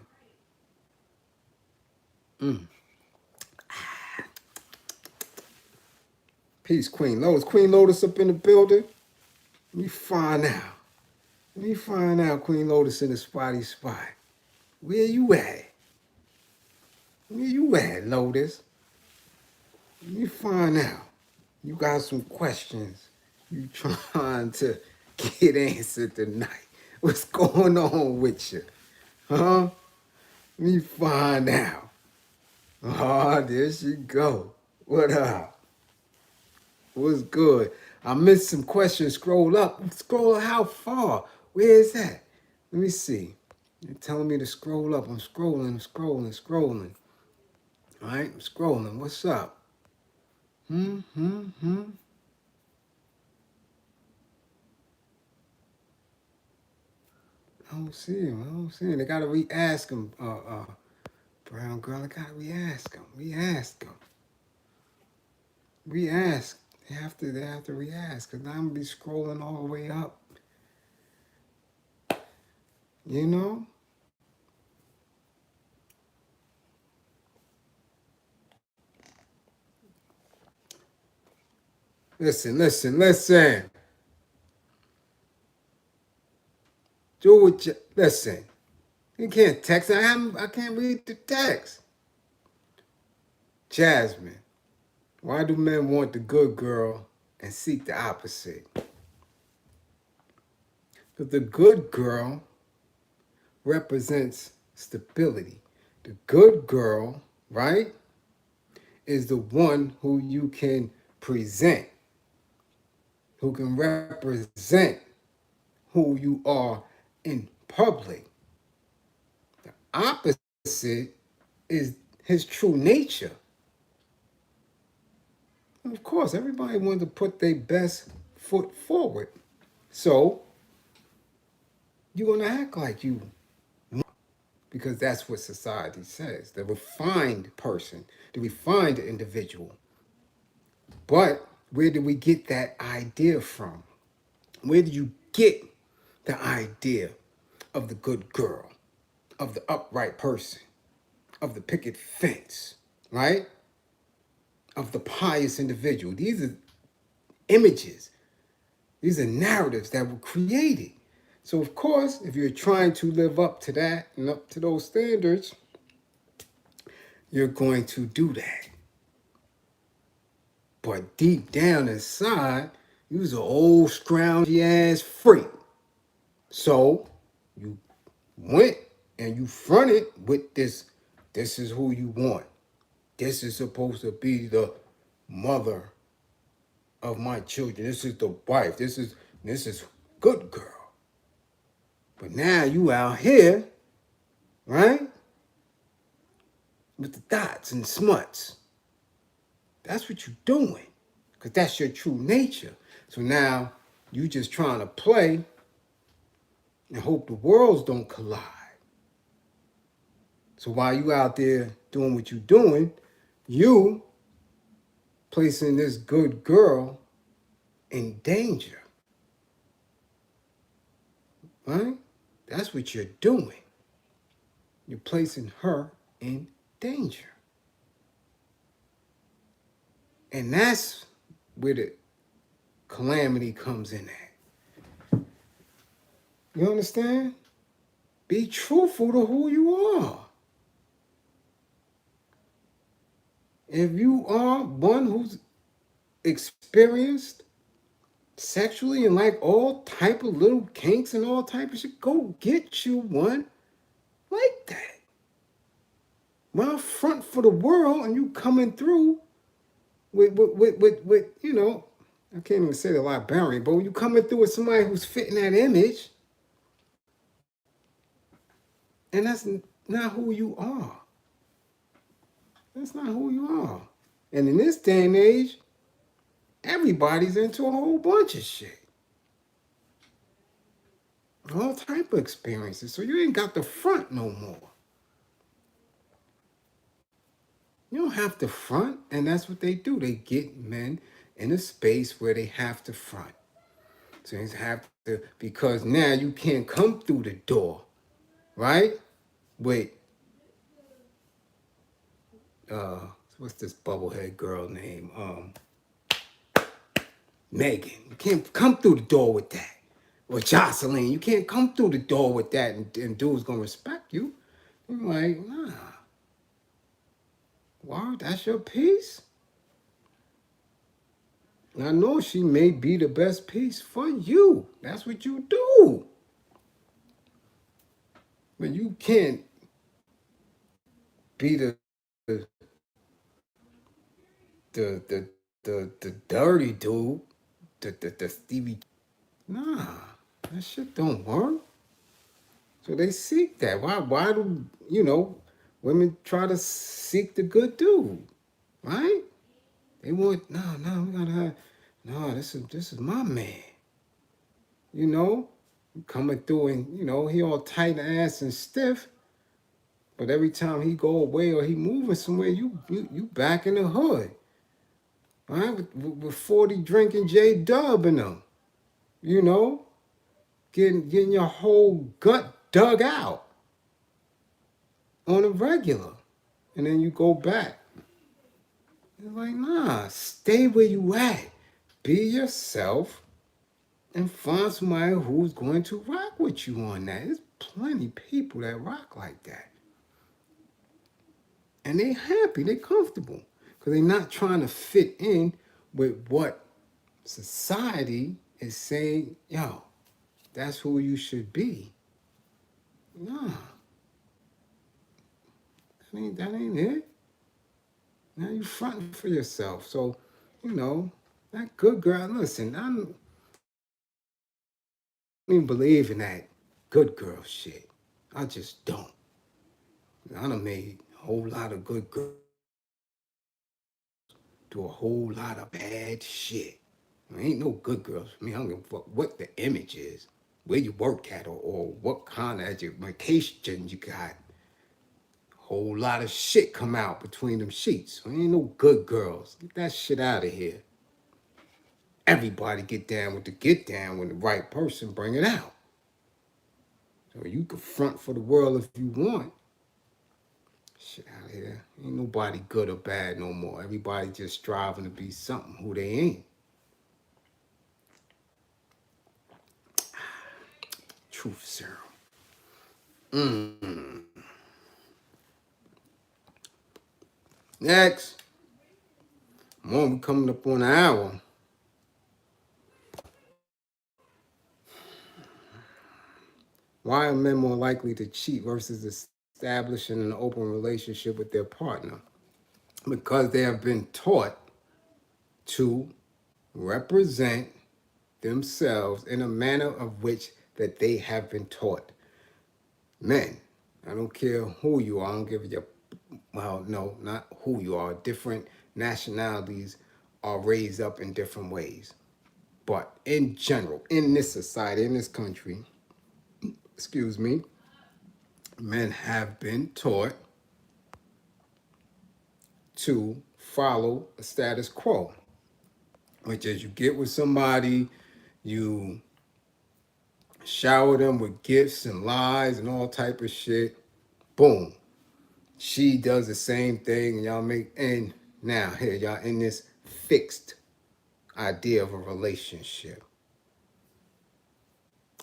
Peace, Queen Lotus. Queen Lotus up in the building. Let me find out. Queen Lotus in the spotty spot. Where you at? Where you at, Lotus? Let me find out. You got some questions you trying to get answered tonight. What's going on with you? Huh? Let me find out. Oh, there she go. What up? What's good? I missed some questions. Scroll up. Scroll how far? Where is that? Let me see. You're telling me to scroll up. I'm scrolling. All right, I'm scrolling. What's up? I don't see him. They gotta re-ask him, brown girl. I gotta re-ask him. Re-ask. They have to re-ask. Cause I'm gonna be scrolling all the way up. You know? Listen. Do what you listen. You can't text. I can't read the text. Jasmine, why do men want the good girl and seek the opposite? Because the good girl represents stability. The good girl, right, is the one who you can present, who can represent who you are in public. The opposite is his true nature. And of course, everybody wants to put their best foot forward. So you're going to act like you, because that's what society says. The refined person, the refined individual. But where did we get that idea from? Where did you get the idea of the good girl, of the upright person, of the picket fence, right? Of the pious individual? These are images. These are narratives that were created. So, of course, if you're trying to live up to that and up to those standards, you're going to do that. But deep down inside, you was an old scroungy ass freak. So you went and you fronted with this. This is who you want. This is supposed to be the mother of my children. This is the wife. This is good girl. But now you out here, right? With the dots and smuts. That's what you're doing. Because that's your true nature. So now you just trying to play and hope the worlds don't collide. So while you out there doing what you're doing, you placing this good girl in danger. Right? That's what you're doing. You're placing her in danger. And that's where the calamity comes in at. You understand? Be truthful to who you are. If you are one who's experienced sexually and like all type of little kinks and all type of shit, go get you one like that. Well, front for the world and you coming through with you know, I can't even say the librarian, but when you coming through with somebody who's fitting that image, and that's not who you are. That's not who you are. And in this day and age, everybody's into a whole bunch of shit. All type of experiences. So you ain't got the front no more. You don't have to front, and that's what they do. They get men in a space where they have to front. So they have to, because now you can't come through the door, right? With what's this bubblehead girl name? Megan. You can't come through the door with that. Or Jocelyn. You can't come through the door with that and dude's gonna respect you. You're like, nah. Wow, that's your piece? I know she may be the best piece for you. That's what you do. But you can't be the dirty dude, the Stevie. Nah, that shit don't work. So they seek that. Why do, you know, women try to seek the good dude, right? They want, no, we gotta have, no, this is my man. You know, coming through and, you know, he all tight ass and stiff, but every time he go away or he moving somewhere, you back in the hood, right? With 40 drinking J-Dub in them, you know, getting your whole gut dug out on a regular. And then you go back. It's like, nah, stay where you at. Be yourself. and find somebody who's going to rock with you on that. There's plenty of people that rock like that. And they happy, they comfortable. Because they're not trying to fit in with what society is saying, yo, that's who you should be. Nah, that ain't it. Now you fronting for yourself. So, that good girl, listen, I don't even believe in that good girl shit. I just don't. I done made a whole lot of good girls do a whole lot of bad shit. There ain't no good girls for me. I don't give a fuck what the image is, where you work at, or what kind of education you got. Whole lot of shit come out between them sheets. There ain't no good girls. Get that shit out of here. Everybody get down when the right person bring it out. So you can front for the world if you want. Shit out of here. Ain't nobody good or bad no more. Everybody just striving to be something who they ain't. Truth serum. Next. More, we coming up on an hour. Why are men more likely to cheat versus establishing an open relationship with their partner? Because they have been taught to represent themselves in a manner of which that they have been taught. Men, I don't care who you are, I don't give you, well, no, not who you are. Different nationalities are raised up in different ways. But in general, in this society, in this country, excuse me, men have been taught to follow a status quo, which is you get with somebody, you shower them with gifts and lies and all type of shit. Boom. She does the same thing, and y'all and now here y'all in this fixed idea of a relationship.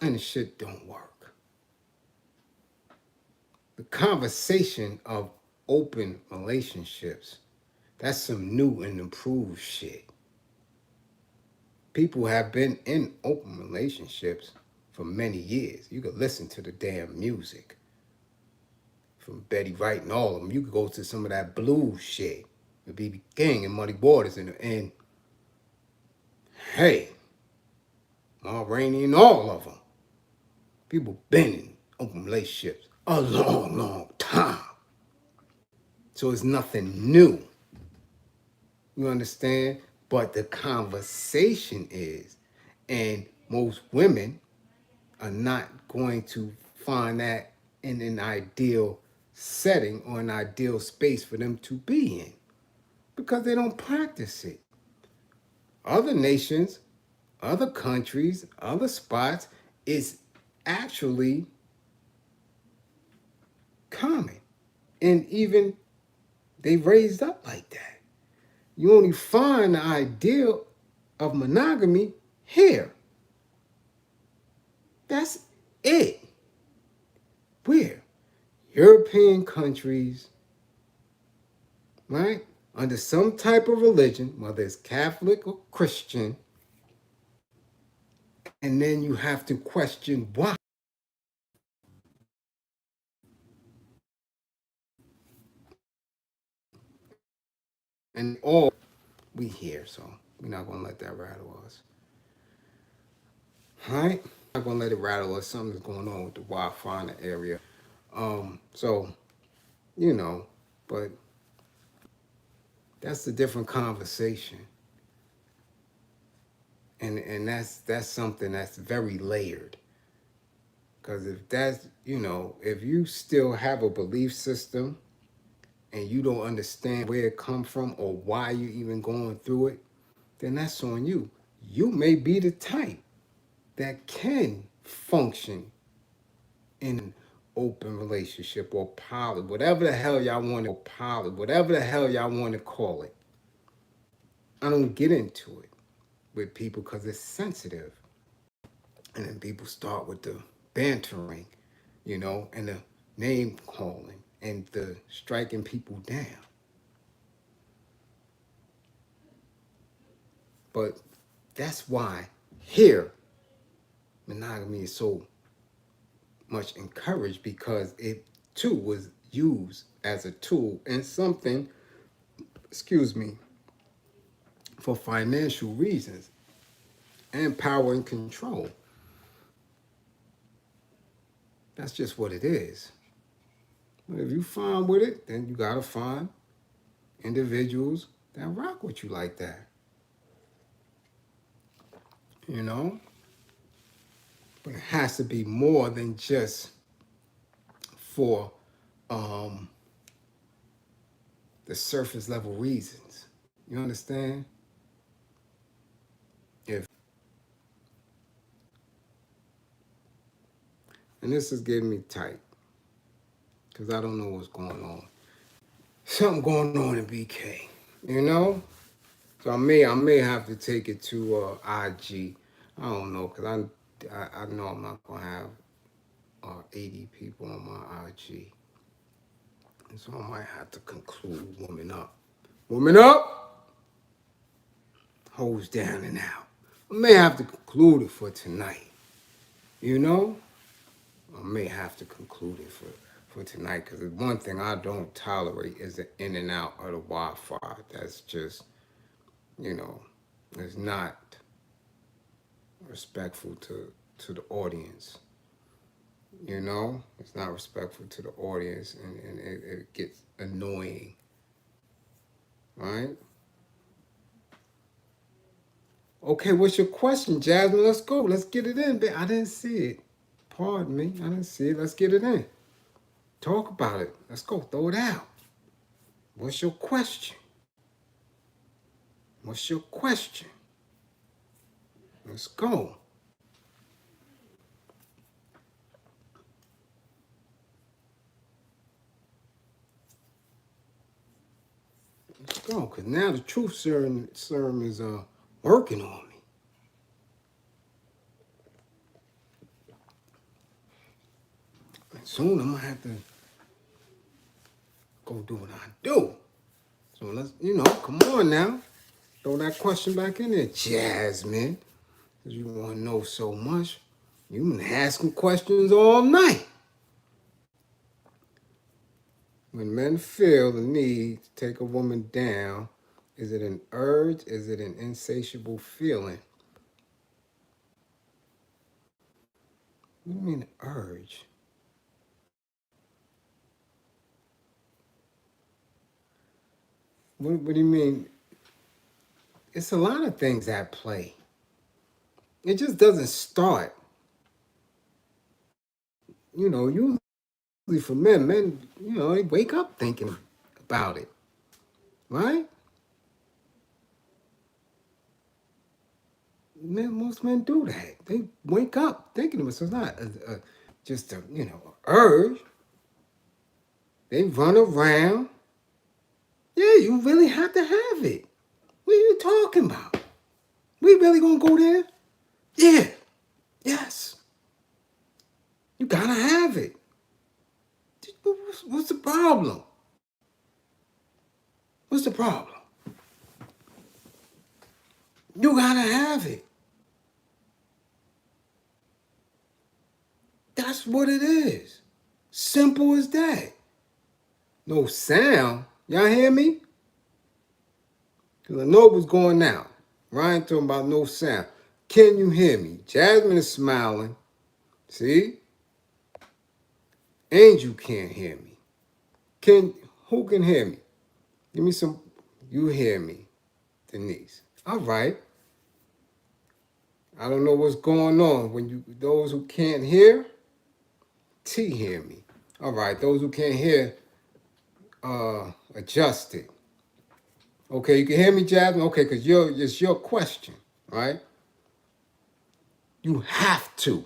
And the shit don't work. The conversation of open relationships, that's some new and improved shit. People have been in open relationships for many years. You could listen to the damn music from Betty Wright and all of them. You could go to some of that blues shit with B.B. King and Muddy Waters and hey, Ma Rainey and all of them. People been in open relationships a long, long time. So it's nothing new. You understand? But the conversation is, and most women are not going to find that in an ideal setting or an ideal space for them to be in because they don't practice it. Other nations, other countries, other spots, it's actually common. And even they raised up like that. You only find the ideal of monogamy here. That's it. Where? European countries, right? Under some type of religion, whether it's Catholic or Christian, and then you have to question why. And all we hear, so we're not gonna let that rattle us. All right? We're not gonna let it rattle us. Something's going on with the Wi-Fi in the area. So, you know, but that's a different conversation. And that's something that's very layered. Because if that's, if you still have a belief system and you don't understand where it come from or why you even going through it, then that's on you. You may be the type that can function in an open relationship or poly, whatever the hell y'all want to whatever the hell y'all want to call it. I don't get into it with people because it's sensitive. And then people start with the bantering, and the name calling and the striking people down. But that's why here monogamy is so much encouraged, because it too was used as a tool and something, excuse me, for financial reasons and power and control. That's just what it is. But if you fine with it, then you gotta find individuals that rock with you like that. you know? But it has to be more than just for the surface level reasons. You understand? If And this is getting me tight because I don't know what's going on. Something going on in BK, you know? So I may have to take it to IG. I don't know, because I know I'm not gonna have 80 people on my IG. And so I might have to conclude Woman Up. Woman Up! Hose down and out. I may have to conclude it for tonight. You know? I may have to conclude it for tonight, because one thing I don't tolerate is the in and out of the Wi-Fi. That's just, it's not respectful to the audience. It's not respectful to the audience, and it gets annoying. Right? Okay, what's your question, Jasmine? Let's go. Let's get it in. I didn't see it. Pardon me. I didn't see it. Let's get it in. Talk about it. Let's go. Throw it out. What's your question? What's your question? Let's go. Let's go. Because now the truth serum is working on me. And soon I'm going to have to go do what I do. So let's, come on now. Throw that question back in there, Jasmine. Because you want to know so much. You've been asking questions all night. When men feel the need to take a woman down, is it an urge? Is it an insatiable feeling? What do you mean urge? What do you mean? It's a lot of things at play. It just doesn't start. Usually for men, they wake up thinking about it, right? Most men do that. They wake up thinking of it. So it's not just a, urge. They run around. Yeah, you really have to have it. What are you talking about? We really gonna go there? Yeah. Yes. You gotta have it. What's the problem? What's the problem? You gotta have it. That's what it is. Simple as that. No sound. Y'all hear me? Because I know what's going out. Ryan talking about no sound. Can you hear me? Jasmine is smiling. See? Angel can't hear me. Who can hear me? Give me some. You hear me, Denise. All right. I don't know what's going on. Those who can't hear, T hear me. All right. Those who can't hear, adjust it. Okay, you can hear me, Jasmine? Okay, because it's your question, right? You have to.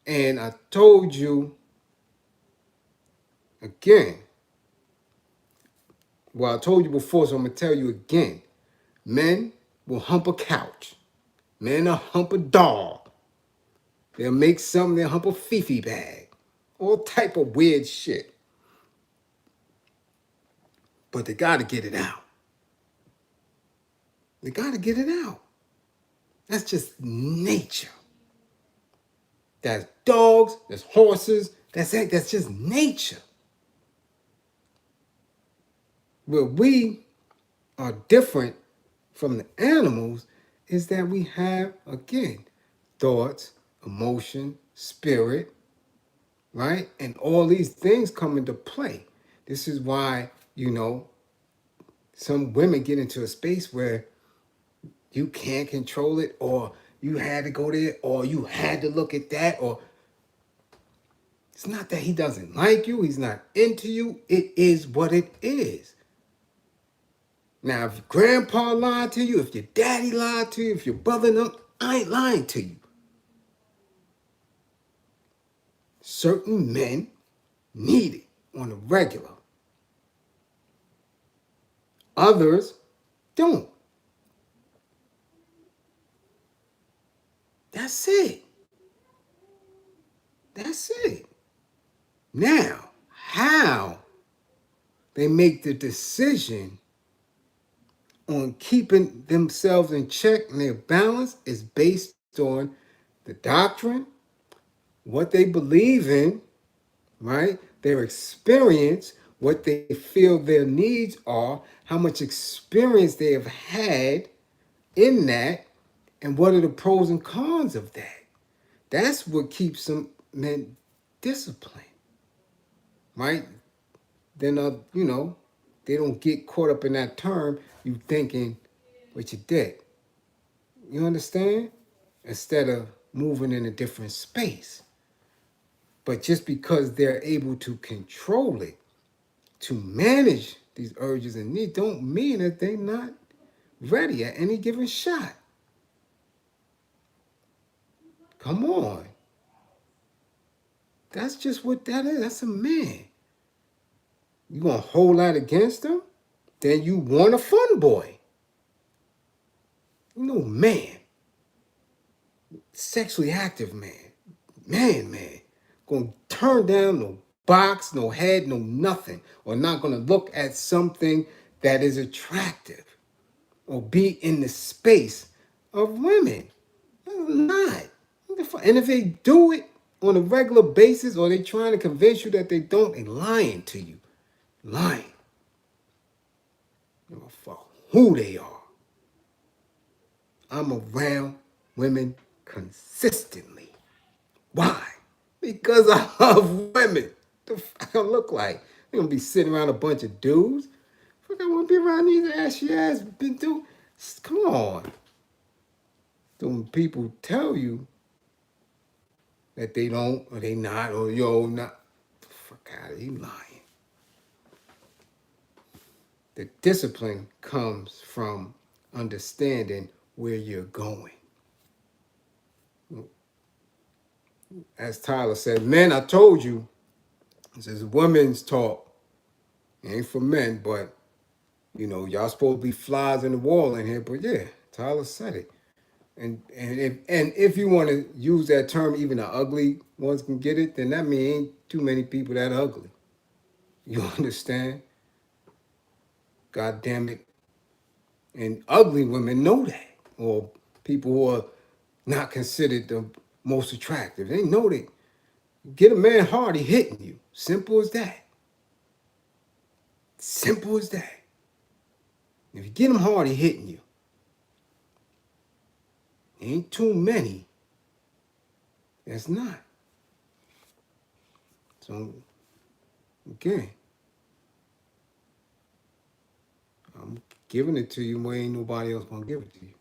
And I told you again. Well, I told you before, so I'm going to tell you again. Men will hump a couch. Men will hump a dog. They'll make something, they'll hump a Fifi bag. All type of weird shit. But they got to get it out. They got to get it out. That's just nature. That's dogs, that's horses, that's just nature. Where we are different from the animals is that we have, again, thoughts, emotion, spirit, right? And all these things come into play. This is why, some women get into a space where you can't control it, or you had to go there, or you had to look at that, or it's not that he doesn't like you, he's not into you. It is what it is. Now, if your grandpa lied to you, if your daddy lied to you, if your brother, no, I ain't lying to you. Certain men need it on a regular. Others don't. That's it. That's it. Now, how they make the decision on keeping themselves in check and their balance is based on the doctrine, what they believe in, right? Their experience, what they feel their needs are, how much experience they have had in that, and what are the pros and cons of that. That's what keeps some men disciplined, right? Then, they don't get caught up in that term, you thinking with your dick. You understand? Instead of moving in a different space. But just because they're able to control it, to manage these urges and needs, don't mean that they're not ready at any given shot. Come on. That's just what that is. That's a man. You gonna hold that against them? Then you want a fun boy. Man. Sexually active man. Man. Gonna turn down no box, no head, no nothing. Or not gonna look at something that is attractive. Or be in the space of women. Not. And if they do it on a regular basis, or they trying to convince you that they don't, they lying to you. Lying. For who they are. I'm around women consistently. Why? Because I love women. The fuck I look like? They gonna be sitting around a bunch of dudes. Fuck, I wanna be around these ashy ass dudes. Come on. So when people tell you that they don't, or they not, or not, the fuck out of here, you lying. The discipline comes from understanding where you're going. As Tyler said, men, I told you, this is women's talk. It ain't for men, but, y'all supposed to be flies in the wall in here. But yeah, Tyler said it. And if you want to use that term, even the ugly ones can get it, then that means ain't too many people that ugly. You understand? God damn it. And ugly women know that. Or people who are not considered the most attractive. They know that. Get a man hard, he hitting you. Simple as that. Simple as that. If you get him hard, he hitting you. Ain't too many. That's not. So, again, I'm giving it to you where ain't nobody else gonna give it to you.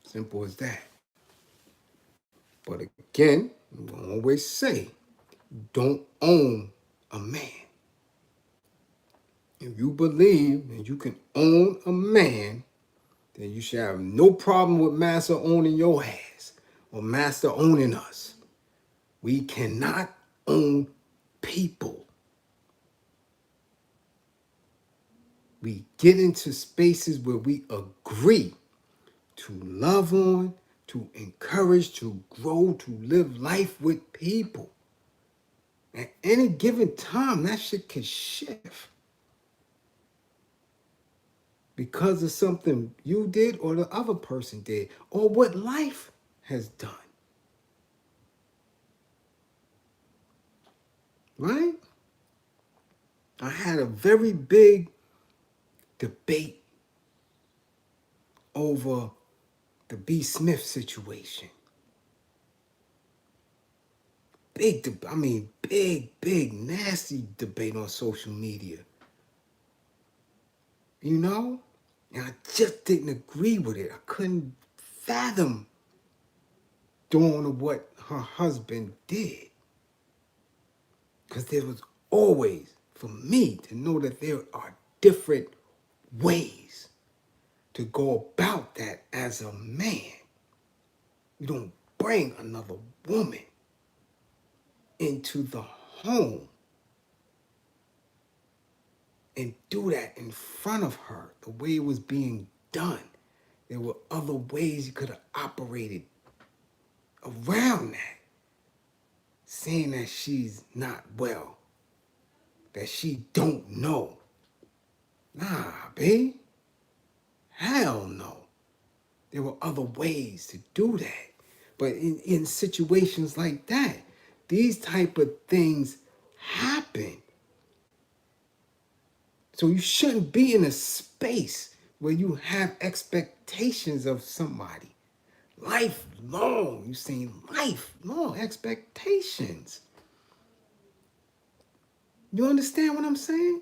Simple as that. But again, I always say, don't own a man. If you believe that you can own a man, then you should have no problem with master owning your ass or master owning us. We cannot own people. We get into spaces where we agree to love on, to encourage, to grow, to live life with people. At any given time, that shit can shift because of something you did or the other person did or what life has done. Right? I had a very big debate over the B. Smith situation. Big, nasty debate on social media. You know? And I just didn't agree with it. I couldn't fathom doing what her husband did. Because there was always, for me, to know that there are different ways to go about that as a man. You don't bring another woman into the home and do that in front of her the way it was being done. There were other ways you could have operated around that. Saying that she's not well, that she don't know. Nah, babe. Hell no. There were other ways to do that. But in situations like that, these type of things happen. So you shouldn't be in a space where you have expectations of somebody. Lifelong, you're saying lifelong expectations. You understand what I'm saying?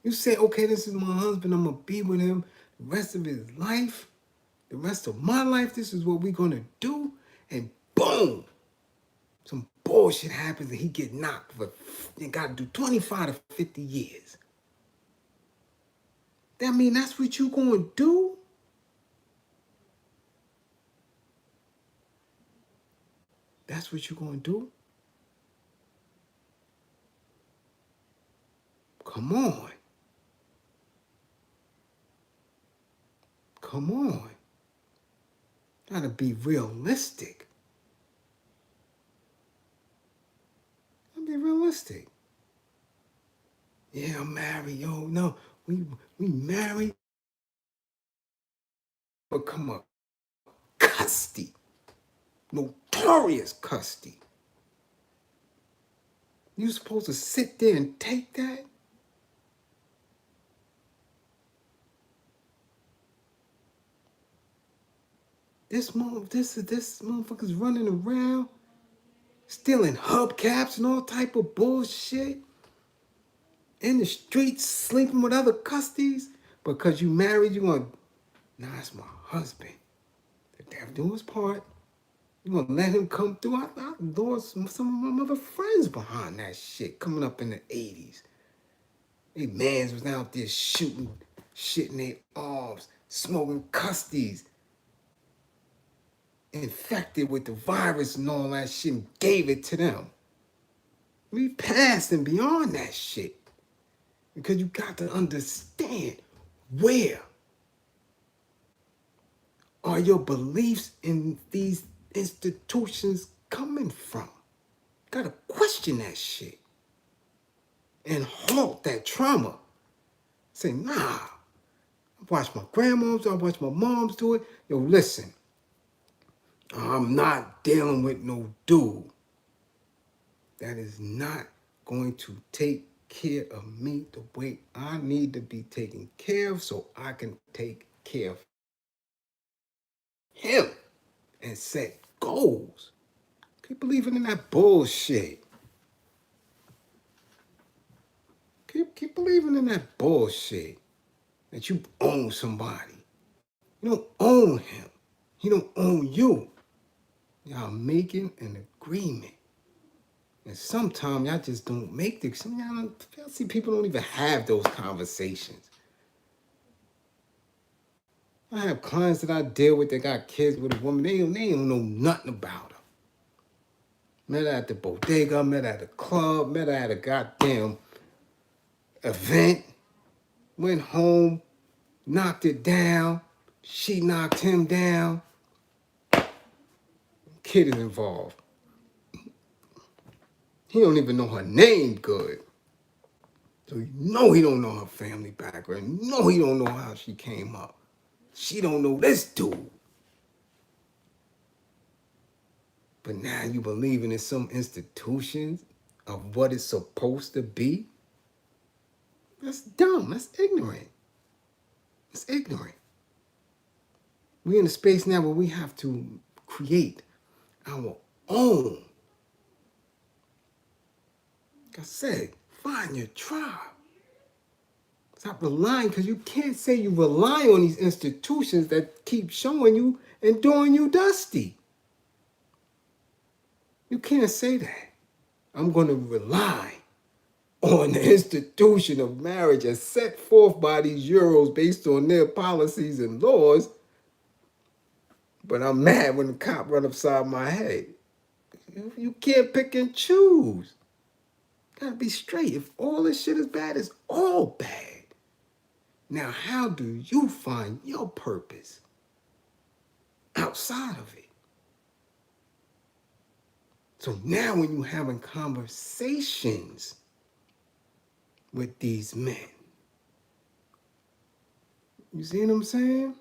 You say, okay, this is my husband, I'm going to be with him the rest of his life, the rest of my life, this is what we're going to do, and boom, some bullshit happens and he get knocked for, you got to do 25 to 50 years. That mean that's what you going to do? That's what you going to do? Come on. Come on. Gotta be realistic. Gotta be realistic. Yeah, I'm married. Yo, no, we married. Become a custody. Notorious custody. You supposed to sit there and take that? This motherfucker's running around, stealing hubcaps and all type of bullshit. In the streets, sleeping with other custodies. Because you married, you want, nah, that's my husband. The devil do his part. You gonna let him come through? I lost some of my mother friends behind that shit coming up in the 80s. They mans was out there shooting shit in their arms, smoking custodies, infected with the virus and all that shit, and gave it to them. We passed and beyond that shit. Because you got to understand, where are your beliefs in these institutions coming from? You gotta question that shit. And halt that trauma. Say, nah, I watched my grandmoms, I watched my moms do it. Yo, listen, I'm not dealing with no dude that is not going to take care of me the way I need to be taken care of so I can take care of him and set goals. Keep believing in that bullshit. Keep believing in that bullshit that you own somebody. You don't own him. He don't own you. Y'all making an agreement. And sometimes y'all just don't make the, some y'all see people don't even have those conversations. I have clients that I deal with that got kids with a woman, they don't know nothing about her. Met her at the bodega, met her at a club, met her at a goddamn event, went home, knocked it down. She knocked him down. Kid is involved. He don't even know her name good. So you know he don't know her family background. You know he don't know how she came up. She don't know this dude. But now you believing in some institutions of what it's supposed to be? That's dumb. That's ignorant. It's ignorant. We're in a space now where we have to create our own. Like I said, find your tribe. Stop relying, because you can't say you rely on these institutions that keep showing you and doing you dusty. You can't say that. I'm going to rely on the institution of marriage as set forth by these Euros based on their policies and laws, but I'm mad when the cop run upside my head. You can't pick and choose. Gotta be straight. If all this shit is bad, it's all bad. Now, how do you find your purpose outside of it? So now when you're having conversations with these men, you see what I'm saying?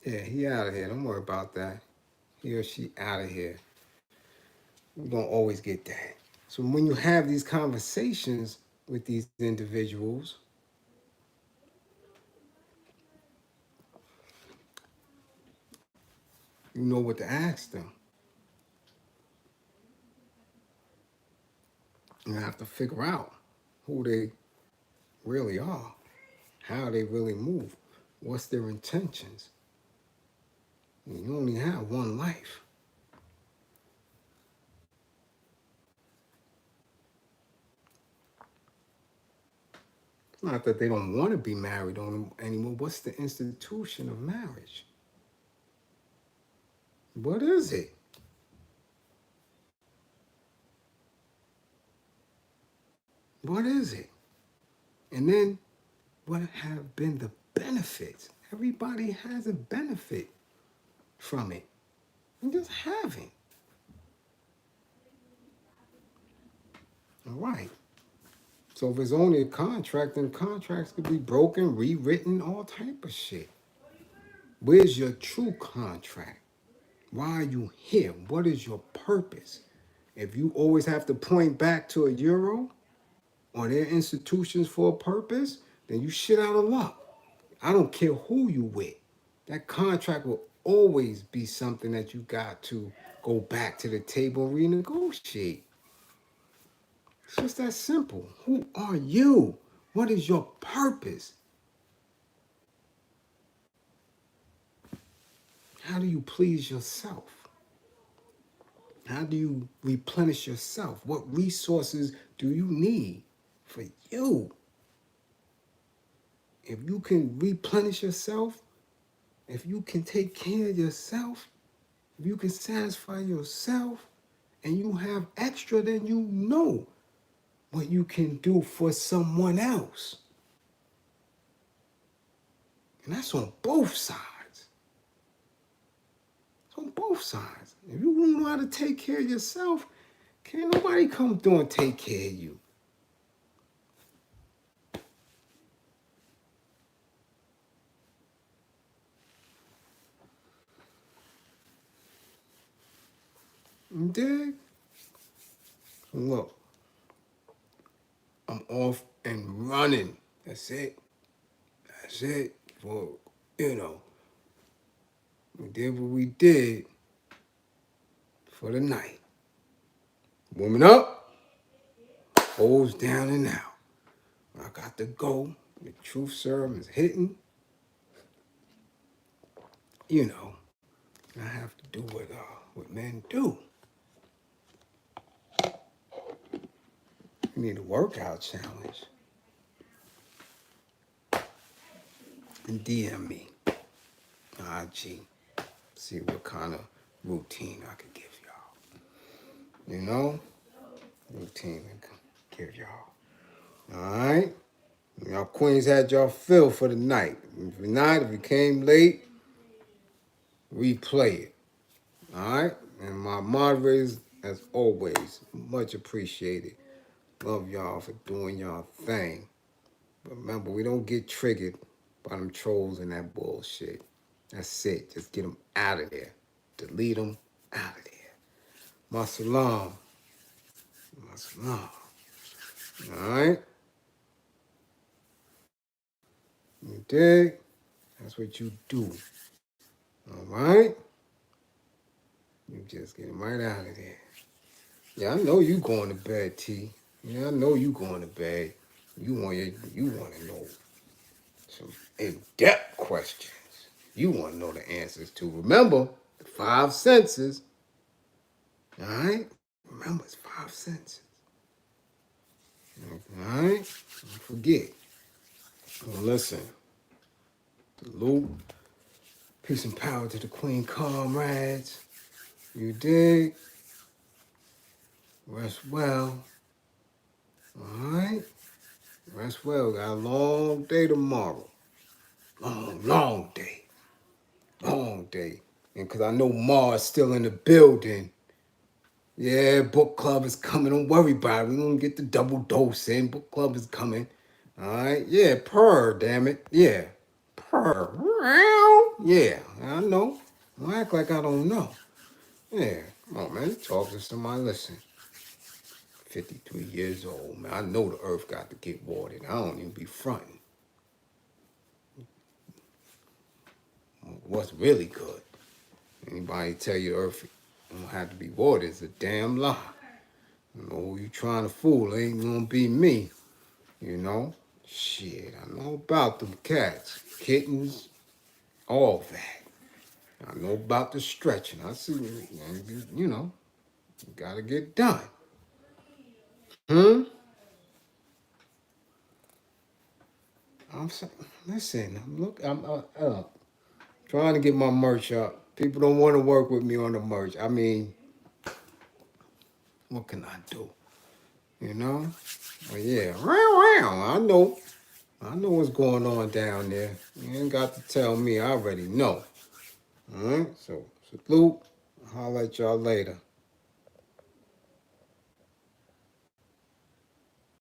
Yeah, he out of here. Don't worry about that. He or she out of here. We're going to always get that. So when you have these conversations with these individuals, you know what to ask them. You have to figure out who they really are, how they really move, what's their intentions. You only have one life. It's not that they don't want to be married anymore. What's the institution of marriage? What is it? What is it? And then what have been the benefits? Everybody has a benefit from it. You just haven't. All right. So if it's only a contract, then contracts could be broken, rewritten, all type of shit. Where's your true contract? Why are you here? What is your purpose? If you always have to point back to a Euro or their institutions for a purpose, then you shit out of luck. I don't care who you with. That contract will always be something that you got to go back to the table and renegotiate. It's just that simple. Who are you? What is your purpose? How do you please yourself? How do you replenish yourself? What resources do you need for you? If you can replenish yourself, if you can take care of yourself, if you can satisfy yourself, and you have extra, then you know what you can do for someone else. And that's on both sides. It's on both sides. If you don't know how to take care of yourself, can't nobody come through and take care of you. You dig? Look, I'm off and running. That's it. That's it. For, we did what we did for the night. Woman up, hoes down and out. I got to go. The truth serum is hitting. I have to do what men do. You need a workout challenge. And DM me. All IG. See what kind of routine I could give y'all. You know? Routine I could give y'all. Alright? Y'all queens had y'all fill for the night. If not, if you came late, replay it. Alright? And my moderators, as always, much appreciated. Love y'all for doing y'all thing. But remember, we don't get triggered by them trolls and that bullshit. That's it. Just get them out of there. Delete them out of there. Masalam. Masalam. Alright? You dig? That's what you do. Alright? You just get them right out of there. Yeah, I know you going to bed, T. Yeah, I know you going to bed. You want to know some in-depth questions. You want to know the answers to. Remember, the 5 senses. All right? Remember, it's 5 senses. All right? Don't forget. Well, listen. Salute. Peace and power to the Queen comrades. You dig? Rest well. All right? Rest well. Got a long day tomorrow. Long day. Long day. And because I know Mars still in the building. Yeah, book club is coming. Don't worry about it. We're going to get the double dose in. Book club is coming. All right? Yeah, purr, damn it. Yeah. Purr. Yeah, I know. Don't act like I don't know. Yeah. Come on, man. Talk to somebody. Listen. 53 years old, man. I know the earth got to get watered. I don't even be fronting. What's really good? Anybody tell you the earth don't have to be watered is a damn lie. You know who you trying to fool? It ain't gonna be me. You know? Shit, I know about them cats, kittens, all that. I know about the stretching. I see, you know, you gotta get done. I'm saying, listen, I'm trying to get my merch up. People don't want to work with me on the merch. I mean, what can I do? You know? Well, yeah, I know. I know what's going on down there. You ain't got to tell me. I already know. All right? So, salute. I'll holler at y'all later.